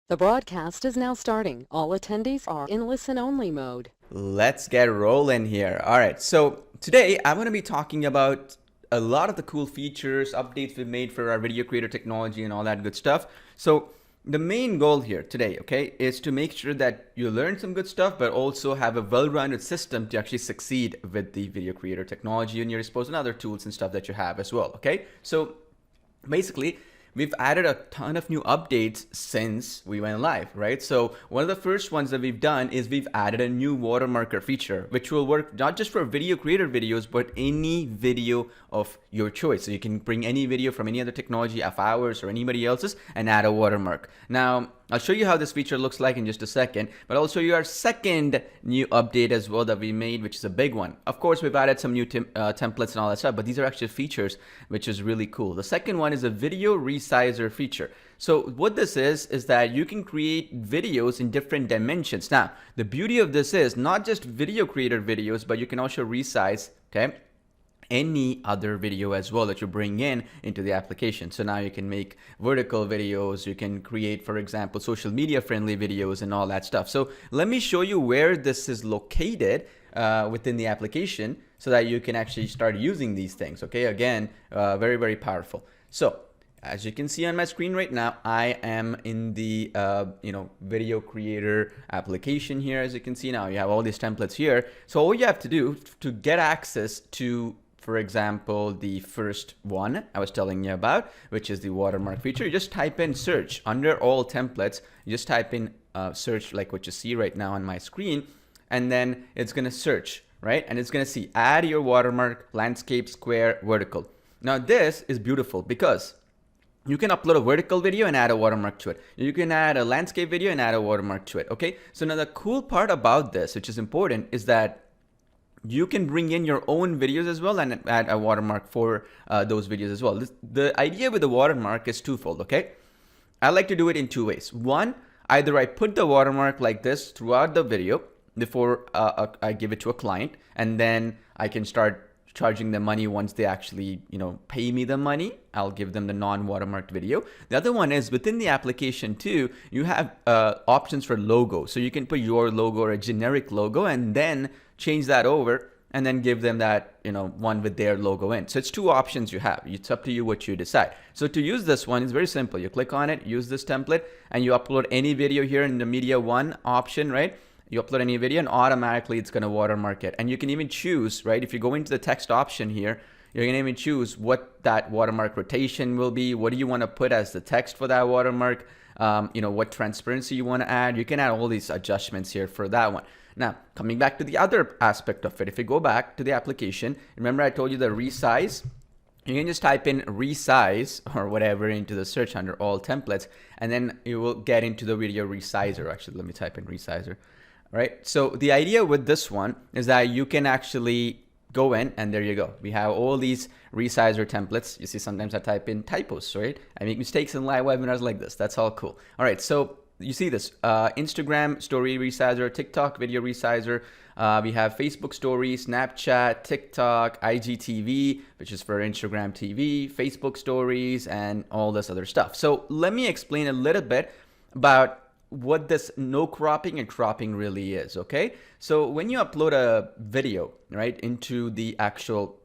The broadcast is now starting. All attendees are in listen-only mode. Let's get rolling here. All right, so today I'm going to be talking about a lot of the cool features, updates we've made for our video creator technology and all that good stuff. So the main goal here today, okay, is to make sure that you learn some good stuff, but also have a well-rounded system to actually succeed with the video creator technology and your exposed and other tools and stuff that you have as well, okay? So basically, we've added a ton of new updates since we went live, right? So one of the first ones that we've done is we've added a new watermarker feature, which will work not just for video creator videos, but any video of your choice. So you can bring any video from any other technology of ours or anybody else's and add a watermark. Now, I'll show you how this feature looks like in just a second, but I'll show you our second new update as well that we made, which is a big one. Of course, we've added some new templates and all that stuff, but these are actually features, which is really cool. The second one is a video resizer feature. So what this is that you can create videos in different dimensions. Now, the beauty of this is not just video creator videos, but you can also resize, okay, any other video as well that you bring in into the application. So now you can make vertical videos, you can create, for example, social media friendly videos and all that stuff. So let me show you where this is located within the application so that you can actually start using these things. Okay, again, very, very powerful. So as you can see on my screen right now, I am in the video creator application here. As you can see now, you have all these templates here. So all you have to do to get access to, for example, the first one I was telling you about, which is the watermark feature, you just type in search under all templates. You just type in search like what you see right now on my screen, and then it's going to search, right? And it's going to see add your watermark, landscape, square, vertical. Now this is beautiful because you can upload a vertical video and add a watermark to it. You can add a landscape video and add a watermark to it, okay? So now the cool part about this, which is important, is that you can bring in your own videos as well and add a watermark for those videos as well. The idea with the watermark is twofold, okay? I like to do it in two ways. One, either I put the watermark like this throughout the video before I give it to a client, and then I can start charging them money once they actually, pay me the money. I'll give them the non-watermarked video. The other one is within the application too, you have options for logo. So you can put your logo or a generic logo and then change that over and then give them that, one with their logo in. So it's two options you have. It's up to you what you decide. So to use this one, it's very simple. You click on it, use this template, and you upload any video here in the media one option, right? You upload any video and automatically it's going to watermark it. And you can even choose, right? If you go into the text option here, you're going to even choose what that watermark rotation will be. What do you want to put as the text for that watermark? What transparency you want to add. You can add all these adjustments here for that one. Now, coming back to the other aspect of it, if you go back to the application, remember I told you the resize? You can just type in resize or whatever into the search under all templates, and then you will get into the video resizer. Actually, let me type in resizer. Right. So the idea with this one is that you can actually go in and there you go. We have all these resizer templates. You see, sometimes I type in typos, right? I make mistakes in live webinars like this. That's all cool. All right. So you see this Instagram story resizer, TikTok video resizer. We have Facebook stories, Snapchat, TikTok, IGTV, which is for Instagram TV, Facebook stories, and all this other stuff. So let me explain a little bit about what this no cropping and cropping really is, okay? So when you upload a video, right, into the actual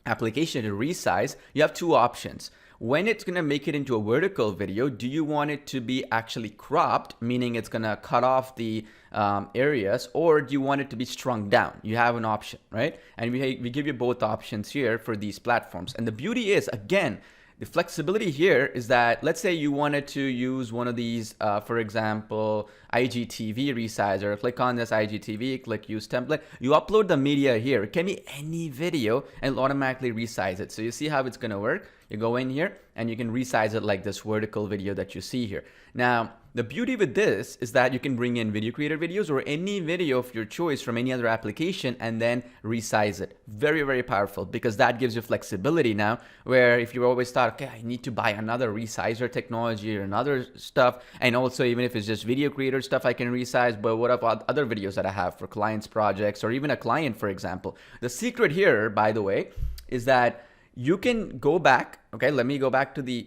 application to resize, you have two options. When it's going to make it into a vertical video, do you want it to be actually cropped, meaning it's going to cut off the areas, or do you want it to be shrunk down? You have an option, right? And we give you both options here for these platforms. And the beauty is, again, the flexibility here is that, let's say you wanted to use one of these, for example, IGTV resizer. Click on this IGTV, click use template. You upload the media here. It can be any video and it'll automatically resize it. So you see how it's going to work? You go in here and you can resize it like this vertical video that you see here. Now, the beauty with this is that you can bring in video creator videos or any video of your choice from any other application and then resize it. Very, very powerful because that gives you flexibility now, where if you always thought, okay, I need to buy another resizer technology or another stuff, and also even if it's just video creator stuff I can resize, but what about other videos that I have for clients' projects or even a client, for example? The secret here, by the way, is that you can go back. Okay, let me go back to the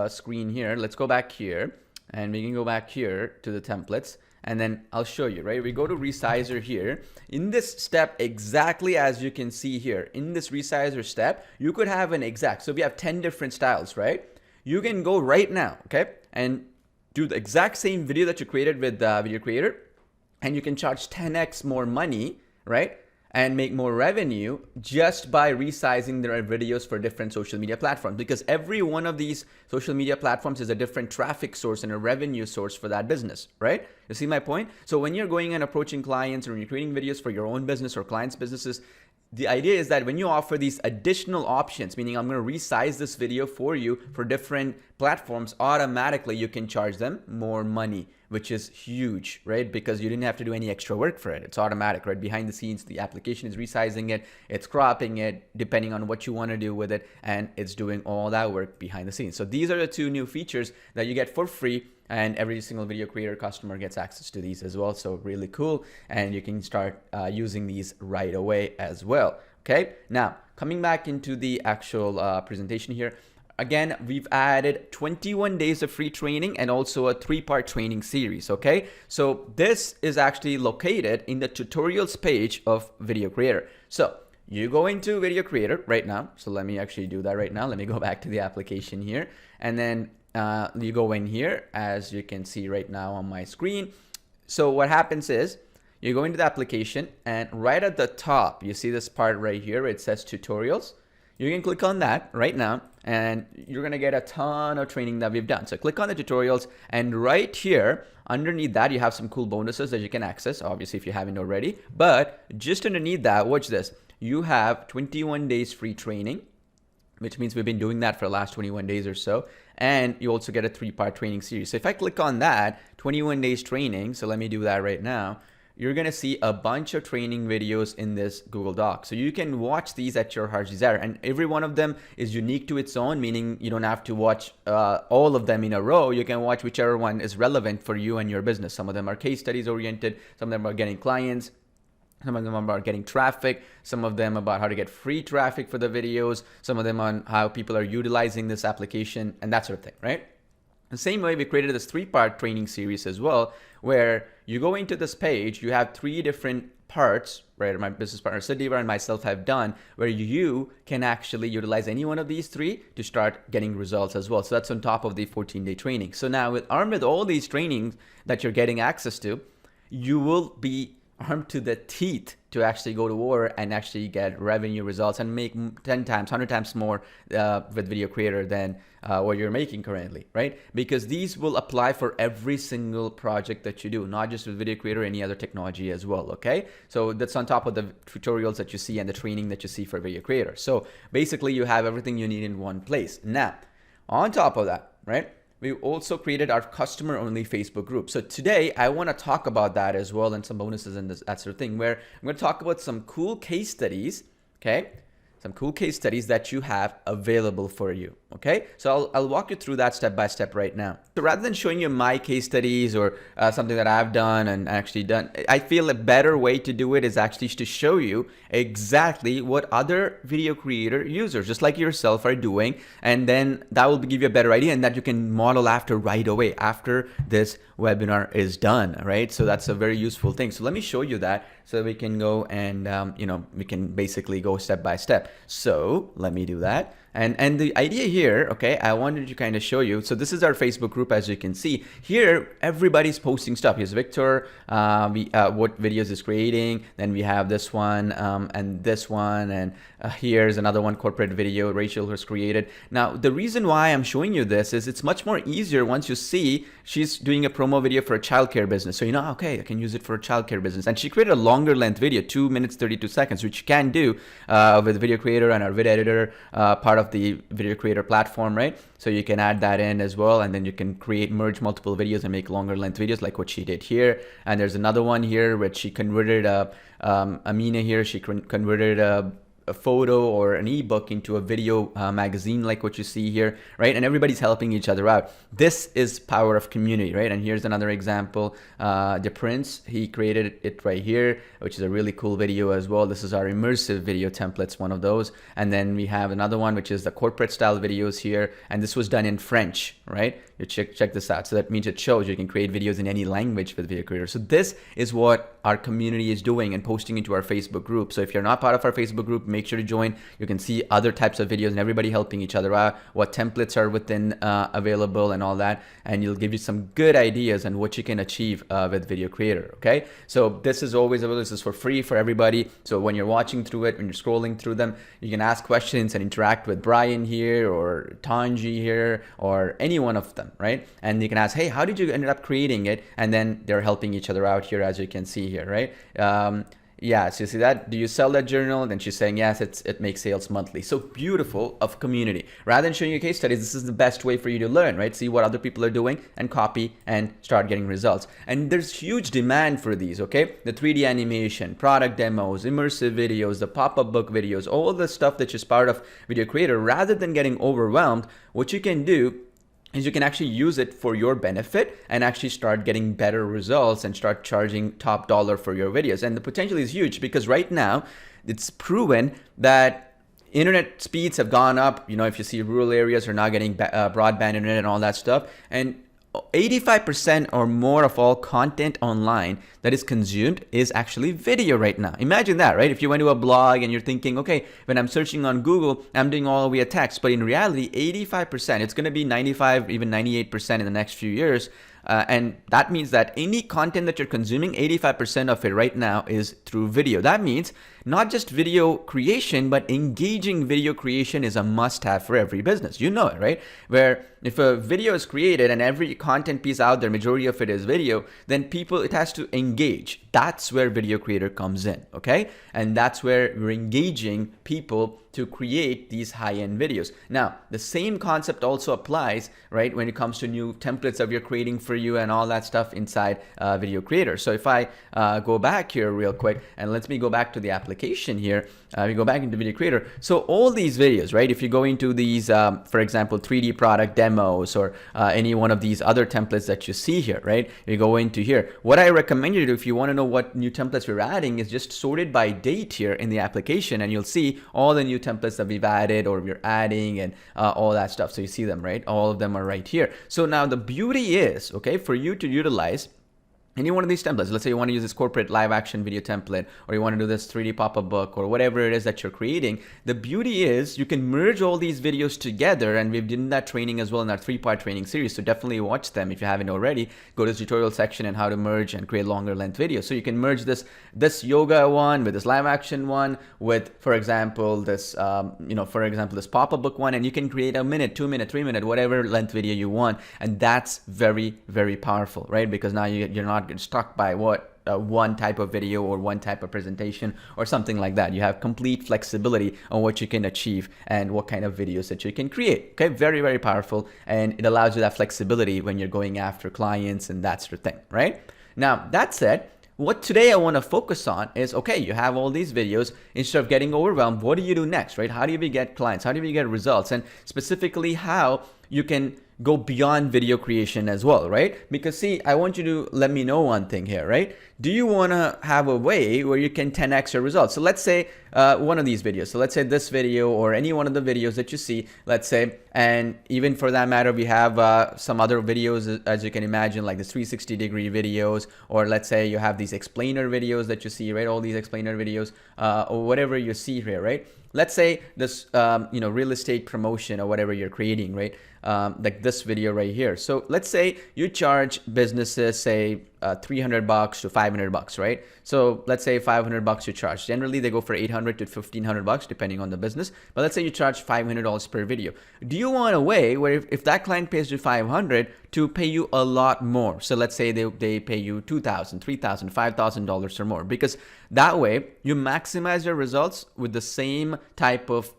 screen here. Let's go back here. and we can go back here to the templates, and then I'll show you, right? We go to resizer here. In this step, exactly as you can see here, in this resizer step, you could have an exact, so we have 10 different styles, right? You can go right now, okay, and do the exact same video that you created with Video Creator, and you can charge 10x more money, right? And make more revenue just by resizing their videos for different social media platforms, because every one of these social media platforms is a different traffic source and a revenue source for that business, right? You see my point? So when you're going and approaching clients, or when you're creating videos for your own business or clients' businesses, the idea is that when you offer these additional options, meaning I'm going to resize this video for you for different platforms, automatically you can charge them more money, which is huge, right? Because you didn't have to do any extra work for it. It's automatic, right? Behind the scenes, the application is resizing it, it's cropping it, depending on what you want to do with it, and it's doing all that work behind the scenes. So these are the two new features that you get for free, and every single video creator customer gets access to these as well. So really cool, and you can start using these right away as well. Okay, now coming back into the actual presentation here. Again, we've added 21 days of free training and also a 3-part training series, okay? So this is actually located in the tutorials page of Video Creator. So you go into Video Creator right now. So let me actually do that right now. Let me go back to the application here. And then you go in here, as you can see right now on my screen. So what happens is, you go into the application, and right at the top, you see this part right here, it says tutorials. You can click on that right now, and you're gonna get a ton of training that we've done. So click on the tutorials, and right here, underneath that, you have some cool bonuses that you can access, obviously if you haven't already. But just underneath that, watch this. You have 21 days free training, which means we've been doing that for the last 21 days or so. And you also get a 3-part training series. So if I click on that, 21 days training, so let me do that right now, you're going to see a bunch of training videos in this Google Doc. So you can watch these at your heart's desire, and every one of them is unique to its own, meaning you don't have to watch all of them in a row. You can watch whichever one is relevant for you and your business. Some of them are case studies oriented, some of them are getting clients, some of them about getting traffic, some of them about how to get free traffic for the videos, some of them on how people are utilizing this application, and that sort of thing, right? The same way, we created this 3-part training series as well, where you go into this page, you have 3 different parts, right? My business partner Sadiva and myself have done, where you can actually utilize any one of these 3 to start getting results as well. So that's on top of the 14-day training. So now, armed with all these trainings that you're getting access to, you will be armed to the teeth to actually go to war and actually get revenue results and make 10 times, 100 times more with Video Creator than what you're making currently, right? Because these will apply for every single project that you do, not just with Video Creator, any other technology as well, okay? So that's on top of the tutorials that you see and the training that you see for Video Creator. So basically, you have everything you need in one place. Now, on top of that, right? We also created our customer-only Facebook group. So today, I want to talk about that as well, and some bonuses and that sort of thing, where I'm going to talk about some cool case studies, okay? Some cool case studies that you have available for you, okay? So I'll walk you through that step by step right now. So rather than showing you my case studies or something that I've done and actually done, I feel a better way to do it is actually to show you exactly what other video creator users, just like yourself, are doing, and then that will give you a better idea and that you can model after right away after this webinar is done, right? So that's a very useful thing. So let me show you that so we can go and, we can basically go step by step. So let me do that. And the idea here, okay, I wanted to kind of show you. So this is our Facebook group, as you can see. Here, everybody's posting stuff. Here's Victor, what videos is creating. Then we have this one and this one. And here's another one, corporate video, Rachel has created. Now, the reason why I'm showing you this is it's much more easier once you see she's doing a promo video for a childcare business. So you know, okay, I can use it for a childcare business. And she created a longer length video, 2 minutes, 32 seconds, which you can do with Video Creator and our vid editor, part of the Video Creator platform, right? So you can add that in as well, and then you can merge multiple videos and make longer length videos like what she did here. And there's another one here which she converted Amina here, she converted a photo or an ebook into a video magazine like what you see here, right? And everybody's helping each other out. This is power of community, right? And here's another example. The Prince, he created it right here, which is a really cool video as well. This is our immersive video templates, one of those. And then we have another one, which is the corporate style videos here. And this was done in French, right? you check this out. So that means it shows you can create videos in any language with Video Creator. So this is what our community is doing and posting into our Facebook group. So if you're not part of our Facebook group, make sure to join. You can see other types of videos and everybody helping each other out, what templates are within available and all that, and it'll give you some good ideas on what you can achieve with Video Creator. Okay, so this is always available. This is for free for everybody. So when you're watching through it, when you're scrolling through them, you can ask questions and interact with Brian here or Tanji here or any one of them, right? And you can ask, hey, how did you end up creating it? And then they're helping each other out here, as you can see here, right? Yeah, so you see that? Do you sell that journal? Then she's saying, yes, it makes sales monthly. So beautiful of community. Rather than showing you case studies, this is the best way for you to learn, right? See what other people are doing and copy and start getting results. And there's huge demand for these, okay? The 3D animation, product demos, immersive videos, the pop-up book videos, all the stuff that is part of Video Creator. Rather than getting overwhelmed, what you can do is you can actually use it for your benefit and actually start getting better results and start charging top dollar for your videos. And the potential is huge because right now it's proven that internet speeds have gone up. You know, if you see rural areas are now getting broadband internet and all that stuff, and 85% or more of all content online that is consumed is actually video right now. Imagine that, right? If you went to a blog and you're thinking, okay, when I'm searching on Google, I'm doing all via text, but in reality, 85%, it's going to be 95, even 98% in the next few years. And that means that any content that you're consuming, 85% of it right now is through video. That means not just video creation, but engaging video creation is a must-have for every business. You know it, right? Where if a video is created and every content piece out there, majority of it is video, then it has to engage. That's where Video Creator comes in, okay? And that's where we're engaging people to create these high-end videos. Now, the same concept also applies, right, when it comes to new templates that we're creating for you and all that stuff inside Video Creator. So if I go back here real quick, and let me go back to the application here, we go back into Video Creator. So all these videos, right, if you go into these, for example, 3D product demos or any one of these other templates that you see here, right, you go into here. What I recommend you to do if you want to know what new templates we're adding is just sort it by date here in the application, and you'll see all the new templates that we've added or we're adding and all that stuff. So you see them, right? All of them are right here. So now the beauty is, okay, for you to utilize any one of these templates. Let's say you want to use this corporate live action video template, or you want to do this 3D pop-up book, or whatever it is that you're creating. The beauty is you can merge all these videos together, and we've done that training as well in our 3-part training series. So definitely watch them if you haven't already. Go to the tutorial section and how to merge and create longer length videos. So you can merge this yoga one with this live action one with, for example, this this pop-up book one, and you can create a minute, 2 minute, 3 minute, whatever length video you want. And that's very, very powerful, right? Because now you're not stuck by one type of video or one type of presentation or something like that. You have complete flexibility on what you can achieve and what kind of videos that you can create. Okay, very, very powerful, and it allows you that flexibility when you're going after clients and that sort of thing, right? Now, that said, what today I want to focus on is, okay, you have all these videos. Instead of getting overwhelmed, what do you do next, right? How do you get clients? How do you get results? And specifically how you can go beyond video creation as well, right? Because see, I want you to let me know one thing here, right? Do you want to have a way where you can 10x your results? So let's say one of these videos. So let's say this video or any one of the videos that you see, let's say, and even for that matter, we have some other videos, as you can imagine, like the 360-degree videos, or let's say you have these explainer videos that you see, right? All these explainer videos or whatever you see here, right? Let's say this, real estate promotion or whatever you're creating, right? Like this video right here. So let's say you charge businesses, say $300 to $500, right? So let's say $500 you charge. Generally, they go for $800 to $1,500 depending on the business. But let's say you charge $500 per video. Do you want a way where if that client pays you $500 to pay you a lot more? So let's say they pay you $2,000, $3,000, $5,000 or more, because that way you maximize your results with the same type of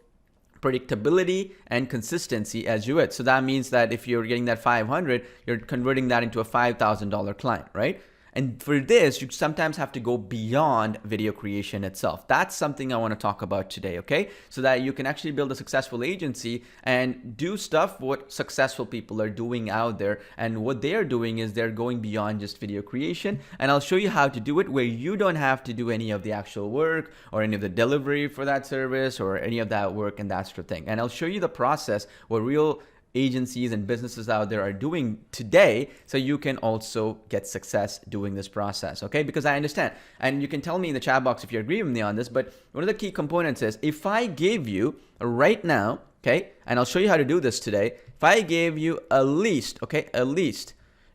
predictability and consistency as you would. So that means that if you're getting that 500, you're converting that into a $5,000 client, right? And for this, you sometimes have to go beyond video creation itself. That's something I want to talk about today, okay? So that you can actually build a successful agency and do stuff what successful people are doing out there. And what they're doing is they're going beyond just video creation. And I'll show you how to do it where you don't have to do any of the actual work or any of the delivery for that service or any of that work and that sort of thing. And I'll show you the process where we'll agencies and businesses out there are doing today, so you can also get success doing this process, okay? Because I understand, and you can tell me in the chat box if you agree with me on this, but one of the key components is if I gave you right now, okay, and I'll show you how to do this today, if I gave you at least, okay,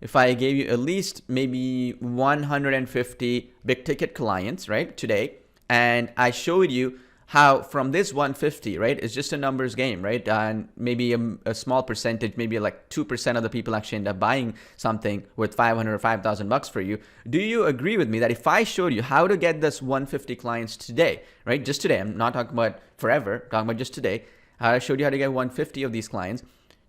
if I gave you at least maybe 150 big ticket clients, right, today, and I showed you how from this 150, right, it's just a numbers game, right, and maybe a small percentage, maybe like 2% of the people actually end up buying something worth 500 or 5,000 bucks for you. Do you agree with me that if I showed you how to get this 150 clients today, right, just today, I'm not talking about forever, I'm talking about just today, I showed you how to get 150 of these clients.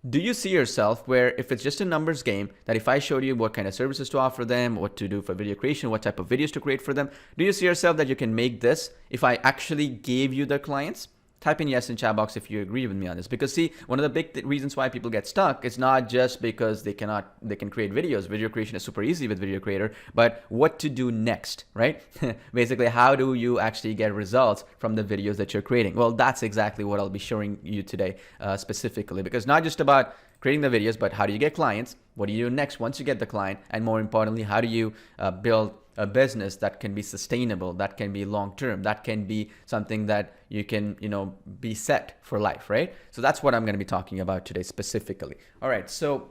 Do you see yourself where if it's just a numbers game, that if I showed you what kind of services to offer them, what to do for video creation, what type of videos to create for them, do you see yourself that you can make this if I actually gave you the clients? Type in yes in chat box if you agree with me on this. Because see, one of the big reasons why people get stuck is not just because they can create videos. Video creation is super easy with Video Creator, but what to do next, right? Basically, how do you actually get results from the videos that you're creating? Well, that's exactly what I'll be showing you today specifically, because not just about creating the videos, but how do you get clients? What do you do next once you get the client? And more importantly, how do you build a business that can be sustainable, that can be long-term, that can be something that you can, be set for life, right? So that's what I'm going to be talking about today specifically. All right, so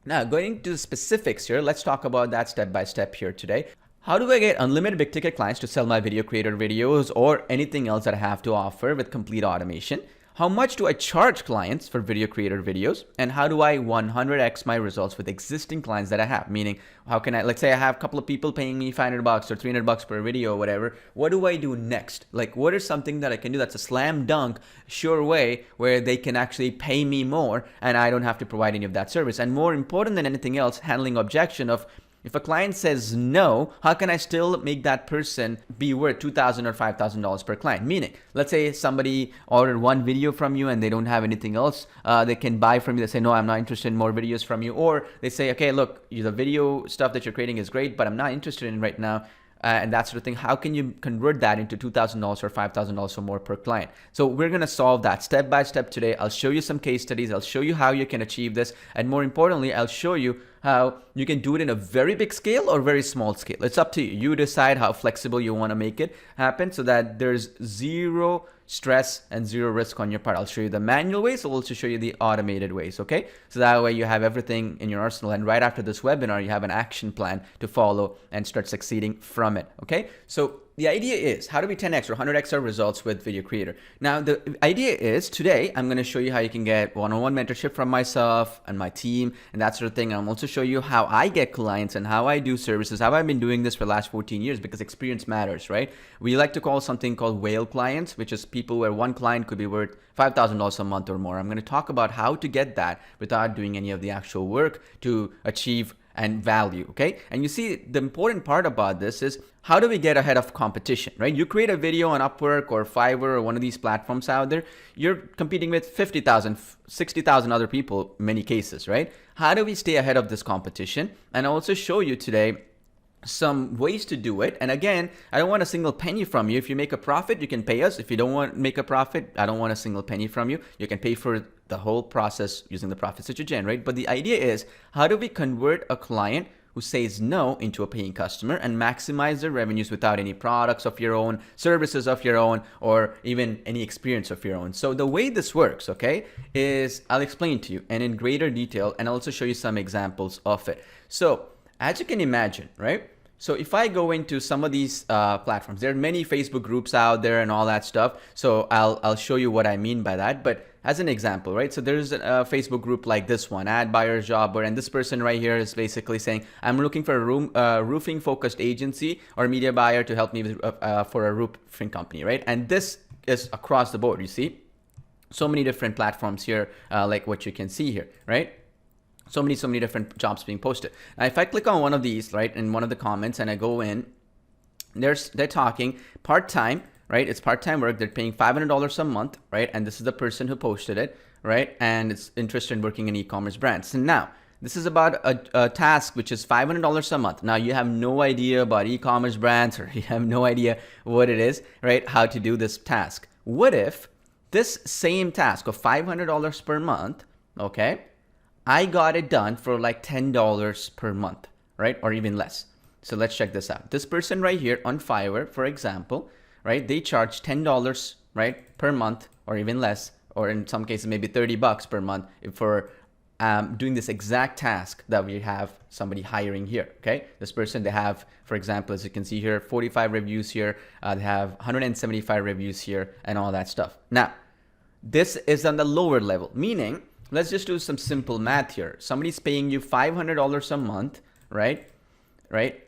now going to the specifics here, let's talk about that step by step here today. How do I get unlimited big ticket clients to sell my Video Creator videos or anything else that I have to offer with complete automation? How much do I charge clients for Video Creator videos? And how do I 100x my results with existing clients that I have? Meaning, how can I, let's say I have a couple of people paying me 500 bucks or 300 bucks per video or whatever. What do I do next? Like, what is something that I can do that's a slam dunk, sure way where they can actually pay me more and I don't have to provide any of that service? And more important than anything else, handling objection of, if a client says no, how can I still make that person be worth $2,000 or $5,000 per client? Meaning, let's say somebody ordered one video from you and they don't have anything else they can buy from you. They say, no, I'm not interested in more videos from you. Or they say, okay, look, the video stuff that you're creating is great, but I'm not interested in it right now. And that sort of thing. How can you convert that into $2,000 or $5,000 or more per client? So we're going to solve that step by step today. I'll show you some case studies. I'll show you how you can achieve this. And more importantly, I'll show you how you can do it in a very big scale or very small scale. It's up to you. You decide how flexible you want to make it happen so that there's zero stress and zero risk on your part. I'll show you the manual ways. I'll also show you the automated ways, okay? So that way you have everything in your arsenal, and right after this webinar, you have an action plan to follow and start succeeding from it, okay? So the idea is, how do we 10x or 100x our results with Video Creator? Now, the idea is today, I'm going to show you how you can get one-on-one mentorship from myself and my team and that sort of thing. I'll also show you how I get clients and how I do services, how I've been doing this for the last 14 years, because experience matters, right? We like to call something called whale clients, which is people where one client could be worth $5,000 a month or more. I'm going to talk about how to get that without doing any of the actual work to achieve and value, okay? And you see, the important part about this is, how do we get ahead of competition, right? You create a video on Upwork or Fiverr or one of these platforms out there, you're competing with 50,000, 60,000 other people in many cases, right? How do we stay ahead of this competition? And I'll also show you today some ways to do it. And again, I don't want a single penny from you. If you make a profit, you can pay us. If you don't want to make a profit, I don't want a single penny from you. You can pay for the whole process using the profits that you generate. But the idea is, how do we convert a client who says no into a paying customer and maximize their revenues without any products of your own, services of your own, or even any experience of your own? So the way this works, okay, is I'll explain to you and in greater detail, and I'll also show you some examples of it. So as you can imagine, right? So if I go into some of these platforms, there are many Facebook groups out there and all that stuff. So I'll show you what I mean by that. But as an example, right? So there's a Facebook group like this one, Ad Buyers Jobber, and this person right here is basically saying, I'm looking for a roofing focused agency or media buyer to help me with, for a roofing company, right? And this is across the board, you see? So many different platforms here, like what you can see here, right? So many different jobs being posted. Now, if I click on one of these, right, in one of the comments, and I go in, they're talking part-time, right? It's part-time work. They're paying $500 a month, right? And this is the person who posted it, right? And it's interested in working in e-commerce brands. So now, this is about a task which is $500 a month. Now, you have no idea about e-commerce brands, or you have no idea what it is, right? How to do this task. What if this same task of $500 per month, okay, I got it done for like $10 per month, right? Or even less. So let's check this out. This person right here on Fiverr, for example, right? They charge $10, right, per month or even less, or in some cases maybe $30 per month for doing this exact task that we have somebody hiring here. Okay, this person, they have, for example, as you can see here, 45 reviews here, they have 175 reviews here, and all that stuff. Now, this is on the lower level, meaning, let's just do some simple math here. Somebody's paying you $500 a month, right?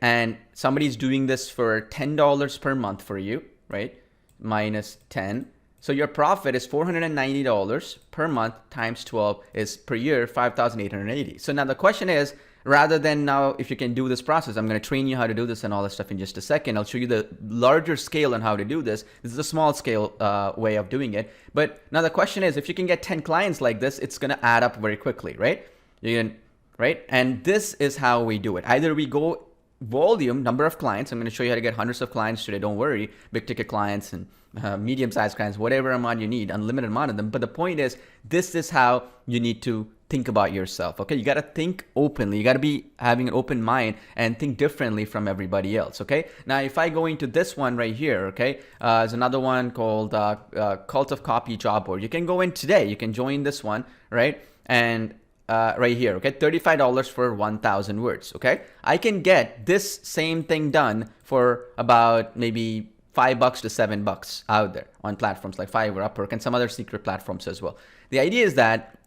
And somebody's doing this for $10 per month for you, right? Minus 10. So your profit is $490 per month times 12 is per year, 5,880. So now the question is, rather than now, if you can do this process, I'm going to train you how to do this and all this stuff in just a second. I'll show you the larger scale on how to do this. This is a small scale way of doing it. But now the question is, if you can get 10 clients like this, it's going to add up very quickly, right? Right? And this is how we do it. Either we go volume, number of clients. I'm going to show you how to get hundreds of clients today. Don't worry, big ticket clients and medium-sized clients, whatever amount you need, unlimited amount of them. But the point is, this is how you need to think about yourself. Okay, you got to think openly. You got to be having an open mind and think differently from everybody else. Okay, now if I go into this one right here, okay, there's another one called Cult of Copy Job Board. You can go in today. You can join this one, right? And right here, okay, $35 for 1,000 words. Okay, I can get this same thing done for about maybe $5 to $7 out there on platforms like Fiverr, Upwork, and some other secret platforms as well. The idea is that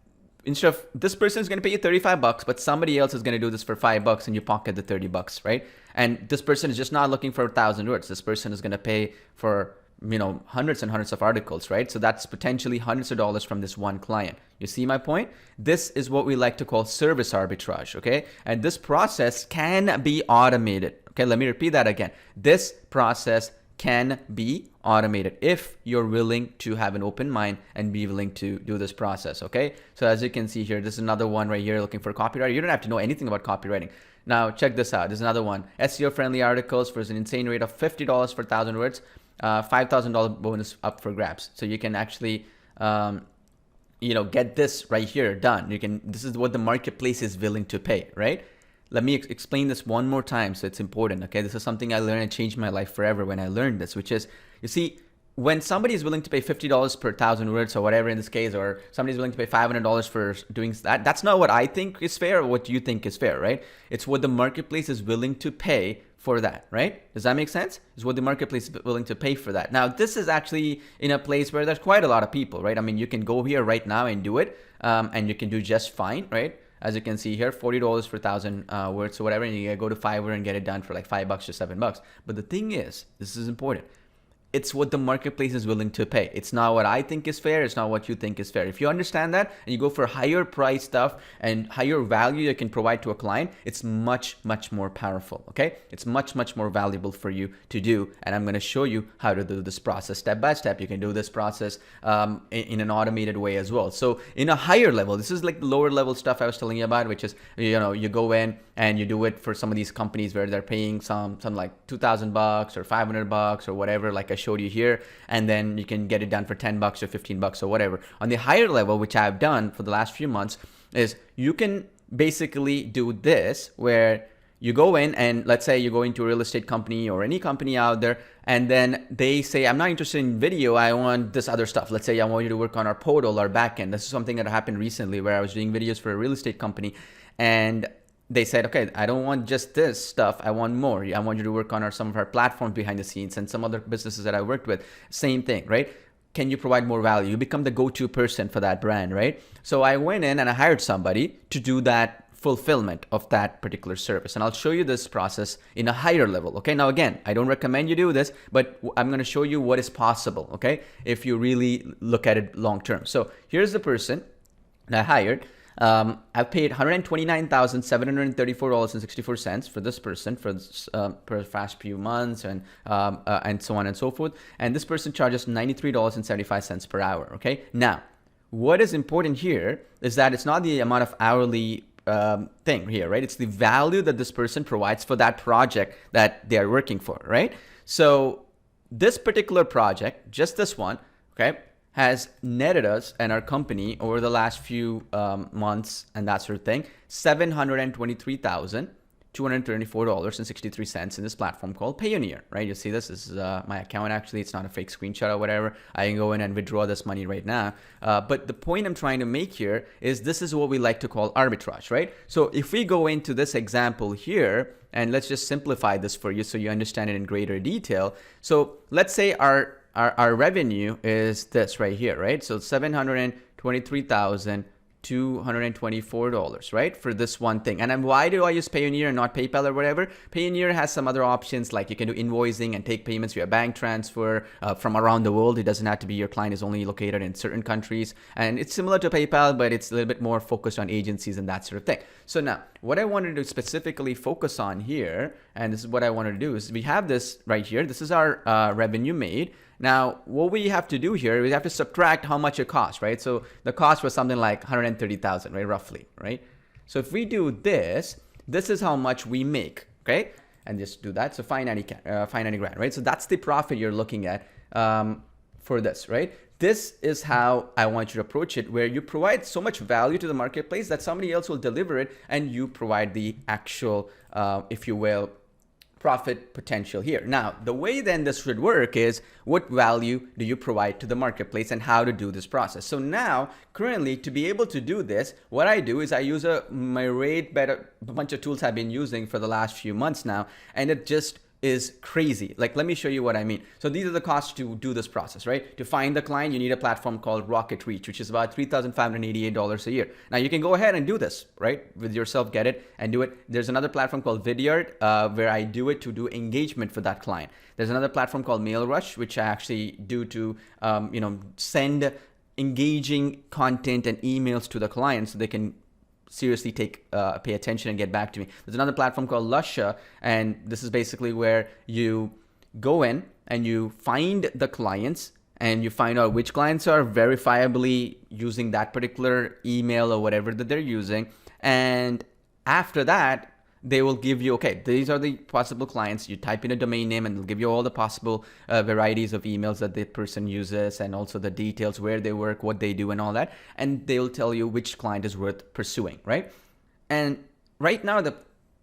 instead of this person is going to pay you $35, but somebody else is going to do this for $5 and you pocket the $30, right? And this person is just not looking for 1,000 words. This person is going to pay for, you know, hundreds and hundreds of articles, right? So that's potentially hundreds of dollars from this one client. You see my point? This is what we like to call service arbitrage, okay? And this process can be automated. Okay, let me repeat that again. This process can be automated if you're willing to have an open mind and be willing to do this process. Okay, so as you can see here, this is another one right here looking for a copywriter. You don't have to know anything about copywriting. Now check this out. There's another one, SEO friendly articles for an insane rate of $50 for 1,000 words, $5,000 bonus up for grabs. So you can actually get this right here done. This is what the marketplace is willing to pay, right? Let me explain this one more time, so it's important, okay? This is something I learned and changed my life forever when I learned this, which is, you see, when somebody is willing to pay $50 per 1,000 words or whatever in this case, or somebody's willing to pay $500 for doing that, that's not what I think is fair or what you think is fair, right? It's what the marketplace is willing to pay for that, right? Does that make sense? It's what the marketplace is willing to pay for that. Now, this is actually in a place where there's quite a lot of people, right? I mean, you can go here right now and do it, and you can do just fine, right? As you can see here, $40 for 1,000 words or whatever, and you go to Fiverr and get it done for like $5 to $7. But the thing is, this is important. It's what the marketplace is willing to pay. It's not what I think is fair. It's not what you think is fair. If you understand that and you go for higher price stuff and higher value you can provide to a client, it's much, much more powerful, okay? It's much, much more valuable for you to do. And I'm going to show you how to do this process step by step. You can do this process in an automated way as well. So in a higher level, this is like the lower level stuff I was telling you about, which is, you go in and you do it for some of these companies where they're paying some like $2,000 or $500 or whatever, like I showed you here, and then you can get it done for $10 or $15 or whatever. On the higher level, which I've done for the last few months, is you can basically do this where you go in and let's say you go into a real estate company or any company out there, and then they say, I'm not interested in video, I want this other stuff. Let's say I want you to work on our portal, our backend. This is something that happened recently where I was doing videos for a real estate company, and they said, okay, I don't want just this stuff. I want more. I want you to work on some of our platforms behind the scenes and some other businesses that I worked with. Same thing, right? Can you provide more value? You become the go-to person for that brand, right? So I went in and I hired somebody to do that fulfillment of that particular service. And I'll show you this process in a higher level, okay? Now, again, I don't recommend you do this, but I'm going to show you what is possible, okay? If you really look at it long-term. So here's the person that I hired. I've paid $129,734.64 for this person for the past few months and so on and so forth. And this person charges $93.75 per hour. Okay. Now, what is important here is that it's not the amount of hourly thing here, right? It's the value that this person provides for that project that they are working for, right? So this particular project, just this one, okay, has netted us and our company over the last few months and that sort of thing, $723,234.63 in this platform called Payoneer, right? You see this is my account. Actually, it's not a fake screenshot or whatever. I can go in and withdraw this money right now. But the point I'm trying to make here is this is what we like to call arbitrage, right? So if we go into this example here, and let's just simplify this for you so you understand it in greater detail. So let's say our revenue is this right here, right? So $723,224, right? For this one thing. And then why do I use Payoneer and not PayPal or whatever? Payoneer has some other options, like you can do invoicing and take payments via bank transfer from around the world. It doesn't have to be your client is only located in certain countries. And it's similar to PayPal, but it's a little bit more focused on agencies and that sort of thing. So now what I wanted to specifically focus on here, and this is what I wanted to do, is we have this right here. This is our revenue made. Now, what we have to do here, we have to subtract how much it costs, right? So the cost was something like 130,000, right? Roughly, right? So if we do this, this is how much we make, okay? And just do that. So 590 grand, right? So that's the profit you're looking at for this, right? This is how I want you to approach it, where you provide so much value to the marketplace that somebody else will deliver it and you provide the actual, if you will, profit potential here. Now, the way then this should work is what value do you provide to the marketplace and how to do this process. So now, currently, to be able to do this, what I do is I use a bunch of tools I've been using for the last few months now, and it just is crazy. Like, let me show you what I mean. So these are the costs to do this process, right? To find the client, you need a platform called Rocket Reach, which is about $3,588 a year. Now you can go ahead and do this, right? With yourself, get it and do it. There's another platform called Vidyard, where I do it to do engagement for that client. There's another platform called MailRush, which I actually do to, send engaging content and emails to the client so they can seriously pay attention and get back to me. There's another platform called Lusha, and this is basically where you go in and you find the clients and you find out which clients are verifiably using that particular email or whatever that they're using. And after that, they will give you, okay, these are the possible clients. You type in a domain name and they'll give you all the possible varieties of emails that the person uses and also the details, where they work, what they do and all that. And they'll tell you which client is worth pursuing, right? And right now, the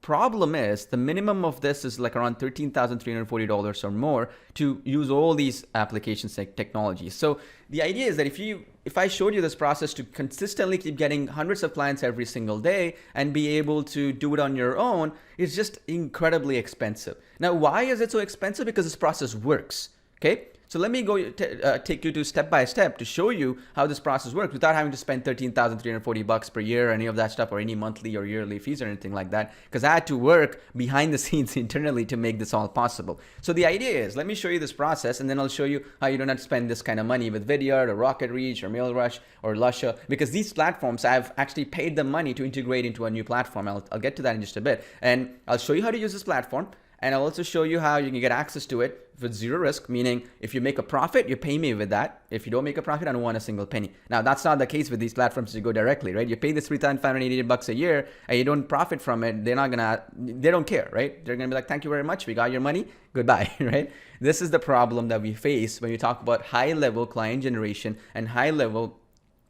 problem is the minimum of this is like around $13,340 or more to use all these applications like technologies. So the idea is that if I showed you this process to consistently keep getting hundreds of clients every single day and be able to do it on your own, it's just incredibly expensive. Now, why is it so expensive? Because this process works, okay? So let me go take you to step by step to show you how this process works without having to spend $13,340 per year or any of that stuff, or any monthly or yearly fees or anything like that, because I had to work behind the scenes internally to make this all possible. So the idea is, let me show you this process, and then I'll show you how you don't have to spend this kind of money with Vidyard or Rocket Reach or MailRush or Lusha, because these platforms, I've actually paid them money to integrate into a new platform. I'll get to that in just a bit, and I'll show you how to use this platform. And I'll also show you how you can get access to it with zero risk, meaning if you make a profit, you pay me with that. If you don't make a profit, I don't want a single penny. Now, that's not the case with these platforms. You go directly, right? You pay this $3,588 a year and you don't profit from it. They don't care, right? They're going to be like, thank you very much. We got your money. Goodbye, right? This is the problem that we face when you talk about high level client generation and high level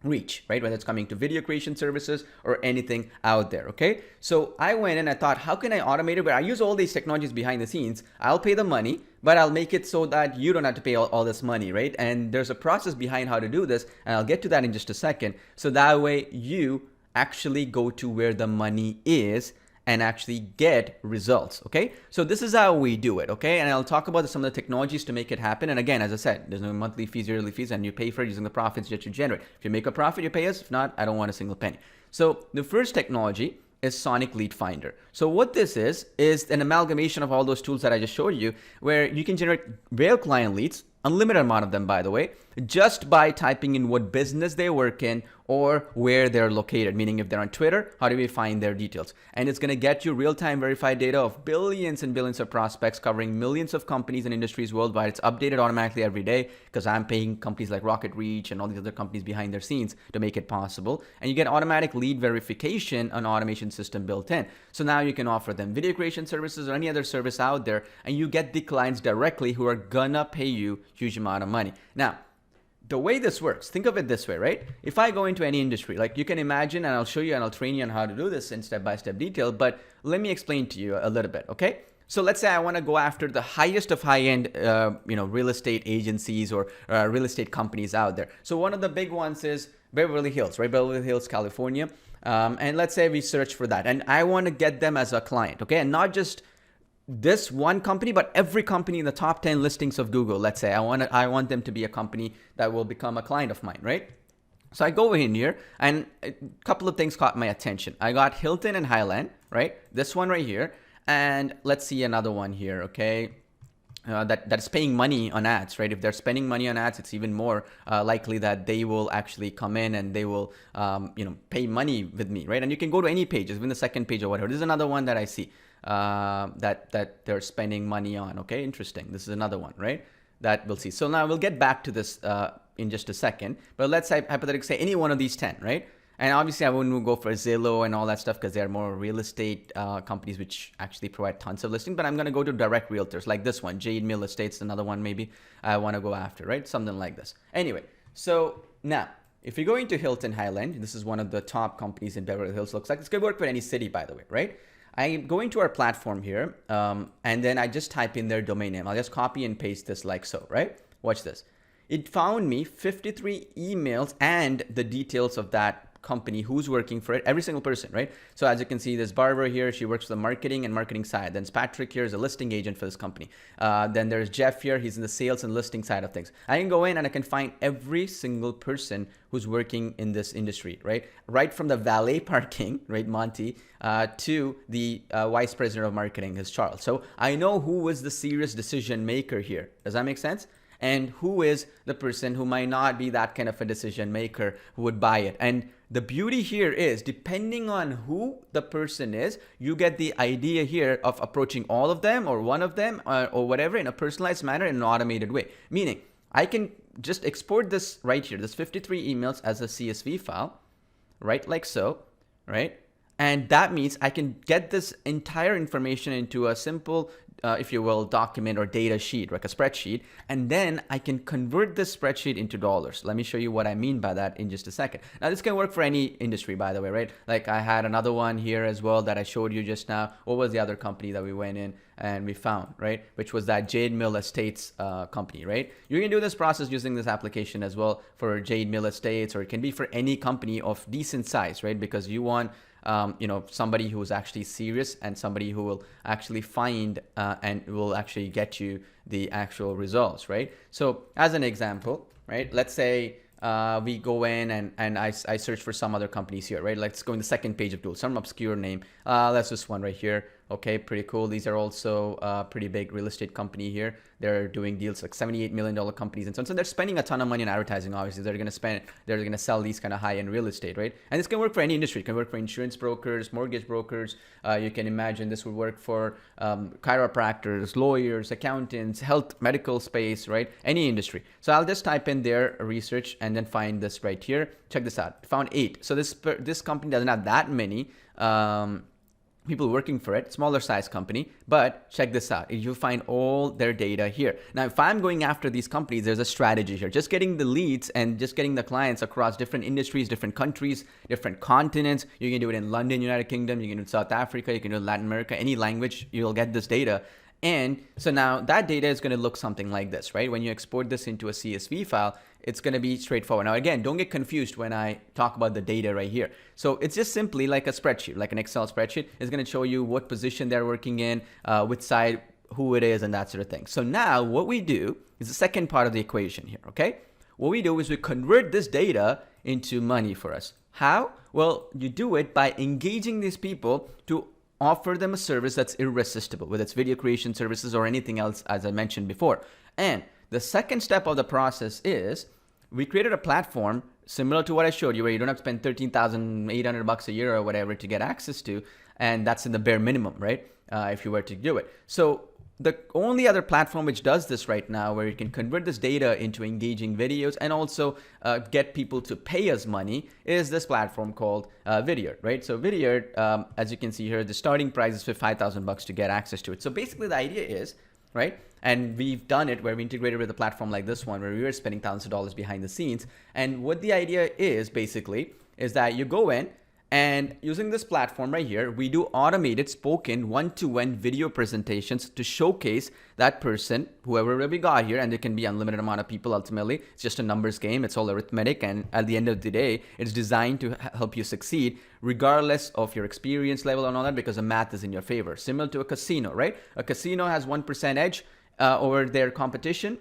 reach, right? Whether it's coming to video creation services or anything out there, okay? So I went and I thought, how can I automate it? Where I use all these technologies behind the scenes. I'll pay the money, but I'll make it so that you don't have to pay all this money, right? And there's a process behind how to do this, and I'll get to that in just a second. So that way you actually go to where the money is and actually get results, okay? So this is how we do it, okay? And I'll talk about some of the technologies to make it happen. And again, as I said, there's no monthly fees, yearly fees, and you pay for it using the profits that you generate. If you make a profit, you pay us. If not, I don't want a single penny. So the first technology is Sonic Lead Finder. So what this is an amalgamation of all those tools that I just showed you, where you can generate real client leads, unlimited amount of them, by the way, just by typing in what business they work in or where they're located, meaning if they're on Twitter, how do we find their details? And it's going to get you real-time verified data of billions and billions of prospects covering millions of companies and industries worldwide. It's updated automatically every day because I'm paying companies like Rocket Reach and all these other companies behind their scenes to make it possible. And you get automatic lead verification, an automation system built in. So now you can offer them video creation services or any other service out there, and you get the clients directly who are gonna pay you huge amount of money. Now, the way this works, think of it this way, right? If I go into any industry, like you can imagine, and I'll show you and I'll train you on how to do this in step-by-step detail, but let me explain to you a little bit, okay? So let's say I want to go after the highest of high-end, real estate agencies or real estate companies out there. So one of the big ones is Beverly Hills, right? Beverly Hills, California. And let's say we search for that, and I want to get them as a client, okay? And not just this one company, but every company in the top 10 listings of Google. Let's say I want them to be a company that will become a client of mine, right? So I go in here, and a couple of things caught my attention. I got Hilton and Highland, right? This one right here, and let's see another one here, okay? That's paying money on ads, right? If they're spending money on ads, it's even more likely that they will actually come in and they will, pay money with me, right? And you can go to any pages, even the second page or whatever. This is another one that I see that they're spending money on. Okay, interesting. This is another one, right? That we'll see. So now we'll get back to this in just a second. But let's hypothetically say any one of these 10, right? And obviously, I wouldn't go for Zillow and all that stuff because they are more real estate companies which actually provide tons of listings. But I'm going to go to direct realtors like this one, Jade Mill Estates, another one maybe I want to go after, right? Something like this. Anyway, so now if you're going to Hilton Highland, this is one of the top companies in Beverly Hills. Looks like it's going to work for any city, by the way, right? I'm going to our platform here, and then I just type in their domain name. I'll just copy and paste this like so, right? Watch this. It found me 53 emails and the details of that company, who's working for it, every single person, right? So as you can see, there's Barbara here. She works for the marketing side. Then Patrick here is a listing agent for this company. Then there's Jeff here. He's in the sales and listing side of things. I can go in and I can find every single person who's working in this industry, right? Right from the valet parking, right, Monty, to the vice president of marketing is Charles. So I know who was the serious decision maker here. Does that make sense? And who is the person who might not be that kind of a decision maker who would buy it. And the beauty here is, depending on who the person is, you get the idea here of approaching all of them or one of them or whatever in a personalized manner in an automated way. Meaning, I can just export this right here, this 53 emails as a CSV file, right, like so, right? And that means I can get this entire information into a simple, if you will, document or data sheet, like a spreadsheet. And then I can convert this spreadsheet into dollars. Let me show you what I mean by that in just a second. Now, this can work for any industry, by the way, right? Like I had another one here as well that I showed you just now. What was the other company that we went in and we found, right? Which was that Jade Mill Estates company, right? You can do this process using this application as well for Jade Mill Estates, or it can be for any company of decent size, right? Because you want somebody who is actually serious and somebody who will actually find and will actually get you the actual results, right? So as an example, right, let's say we go in and I search for some other companies here, right? Let's go in the second page of tools, some obscure name. That's this one right here. Okay, pretty cool. These are also a pretty big real estate company here. They're doing deals like $78 million companies and so on. So they're spending a ton of money on advertising, obviously. They're going to sell these kind of high-end real estate, right? And this can work for any industry. It can work for insurance brokers, mortgage brokers. You can imagine this would work for chiropractors, lawyers, accountants, health, medical space, right? Any industry. So I'll just type in their research and then find this right here. Check this out. Found 8. So this company doesn't have that many people working for it, smaller size company, but check this out. You'll find all their data here. Now, if I'm going after these companies, there's a strategy here. Just getting the leads and just getting the clients across different industries, different countries, different continents. You can do it in London, United Kingdom. You can do it in South Africa. You can do it in Latin America. Any language, you'll get this data. And so now that data is going to look something like this, right? When you export this into a CSV file, it's going to be straightforward. Now, again, don't get confused when I talk about the data right here. So it's just simply like a spreadsheet, like an Excel spreadsheet. It's going to show you what position they're working in, which side, who it is, and that sort of thing. So now what we do is the second part of the equation here, okay? What we do is we convert this data into money for us. How? Well, you do it by engaging these people to offer them a service that's irresistible, whether it's video creation services or anything else, as I mentioned before. And the second step of the process is we created a platform similar to what I showed you, where you don't have to spend $13,800 a year or whatever to get access to, and that's in the bare minimum, right? If you were to do it. So the only other platform which does this right now, where you can convert this data into engaging videos and also get people to pay us money, is this platform called Vidyard, right? So Vidyard, as you can see here, the starting price is for $5,000 to get access to it. So basically the idea is right? And we've done it where we integrated with a platform like this one where we were spending thousands of dollars behind the scenes. And what the idea is basically is that you go in and using this platform right here, we do automated spoken one-to-one video presentations to showcase that person, whoever we got here, and there can be unlimited amount of people ultimately. It's just a numbers game. It's all arithmetic. And at the end of the day, it's designed to help you succeed regardless of your experience level and all that, because the math is in your favor. Similar to a casino, right? A casino has 1% edge over their competition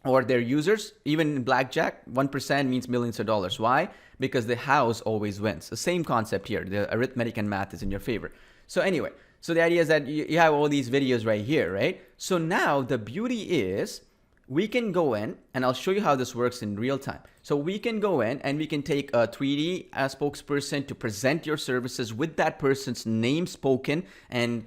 or their users. Even in blackjack, 1% means millions of dollars. Why? Because the house always wins. The same concept here. The arithmetic and math is in your favor. So anyway, so the idea is that you have all these videos right here, right? So now the beauty is we can go in, and I'll show you how this works in real time. So we can go in and we can take a 3D spokesperson to present your services with that person's name spoken, and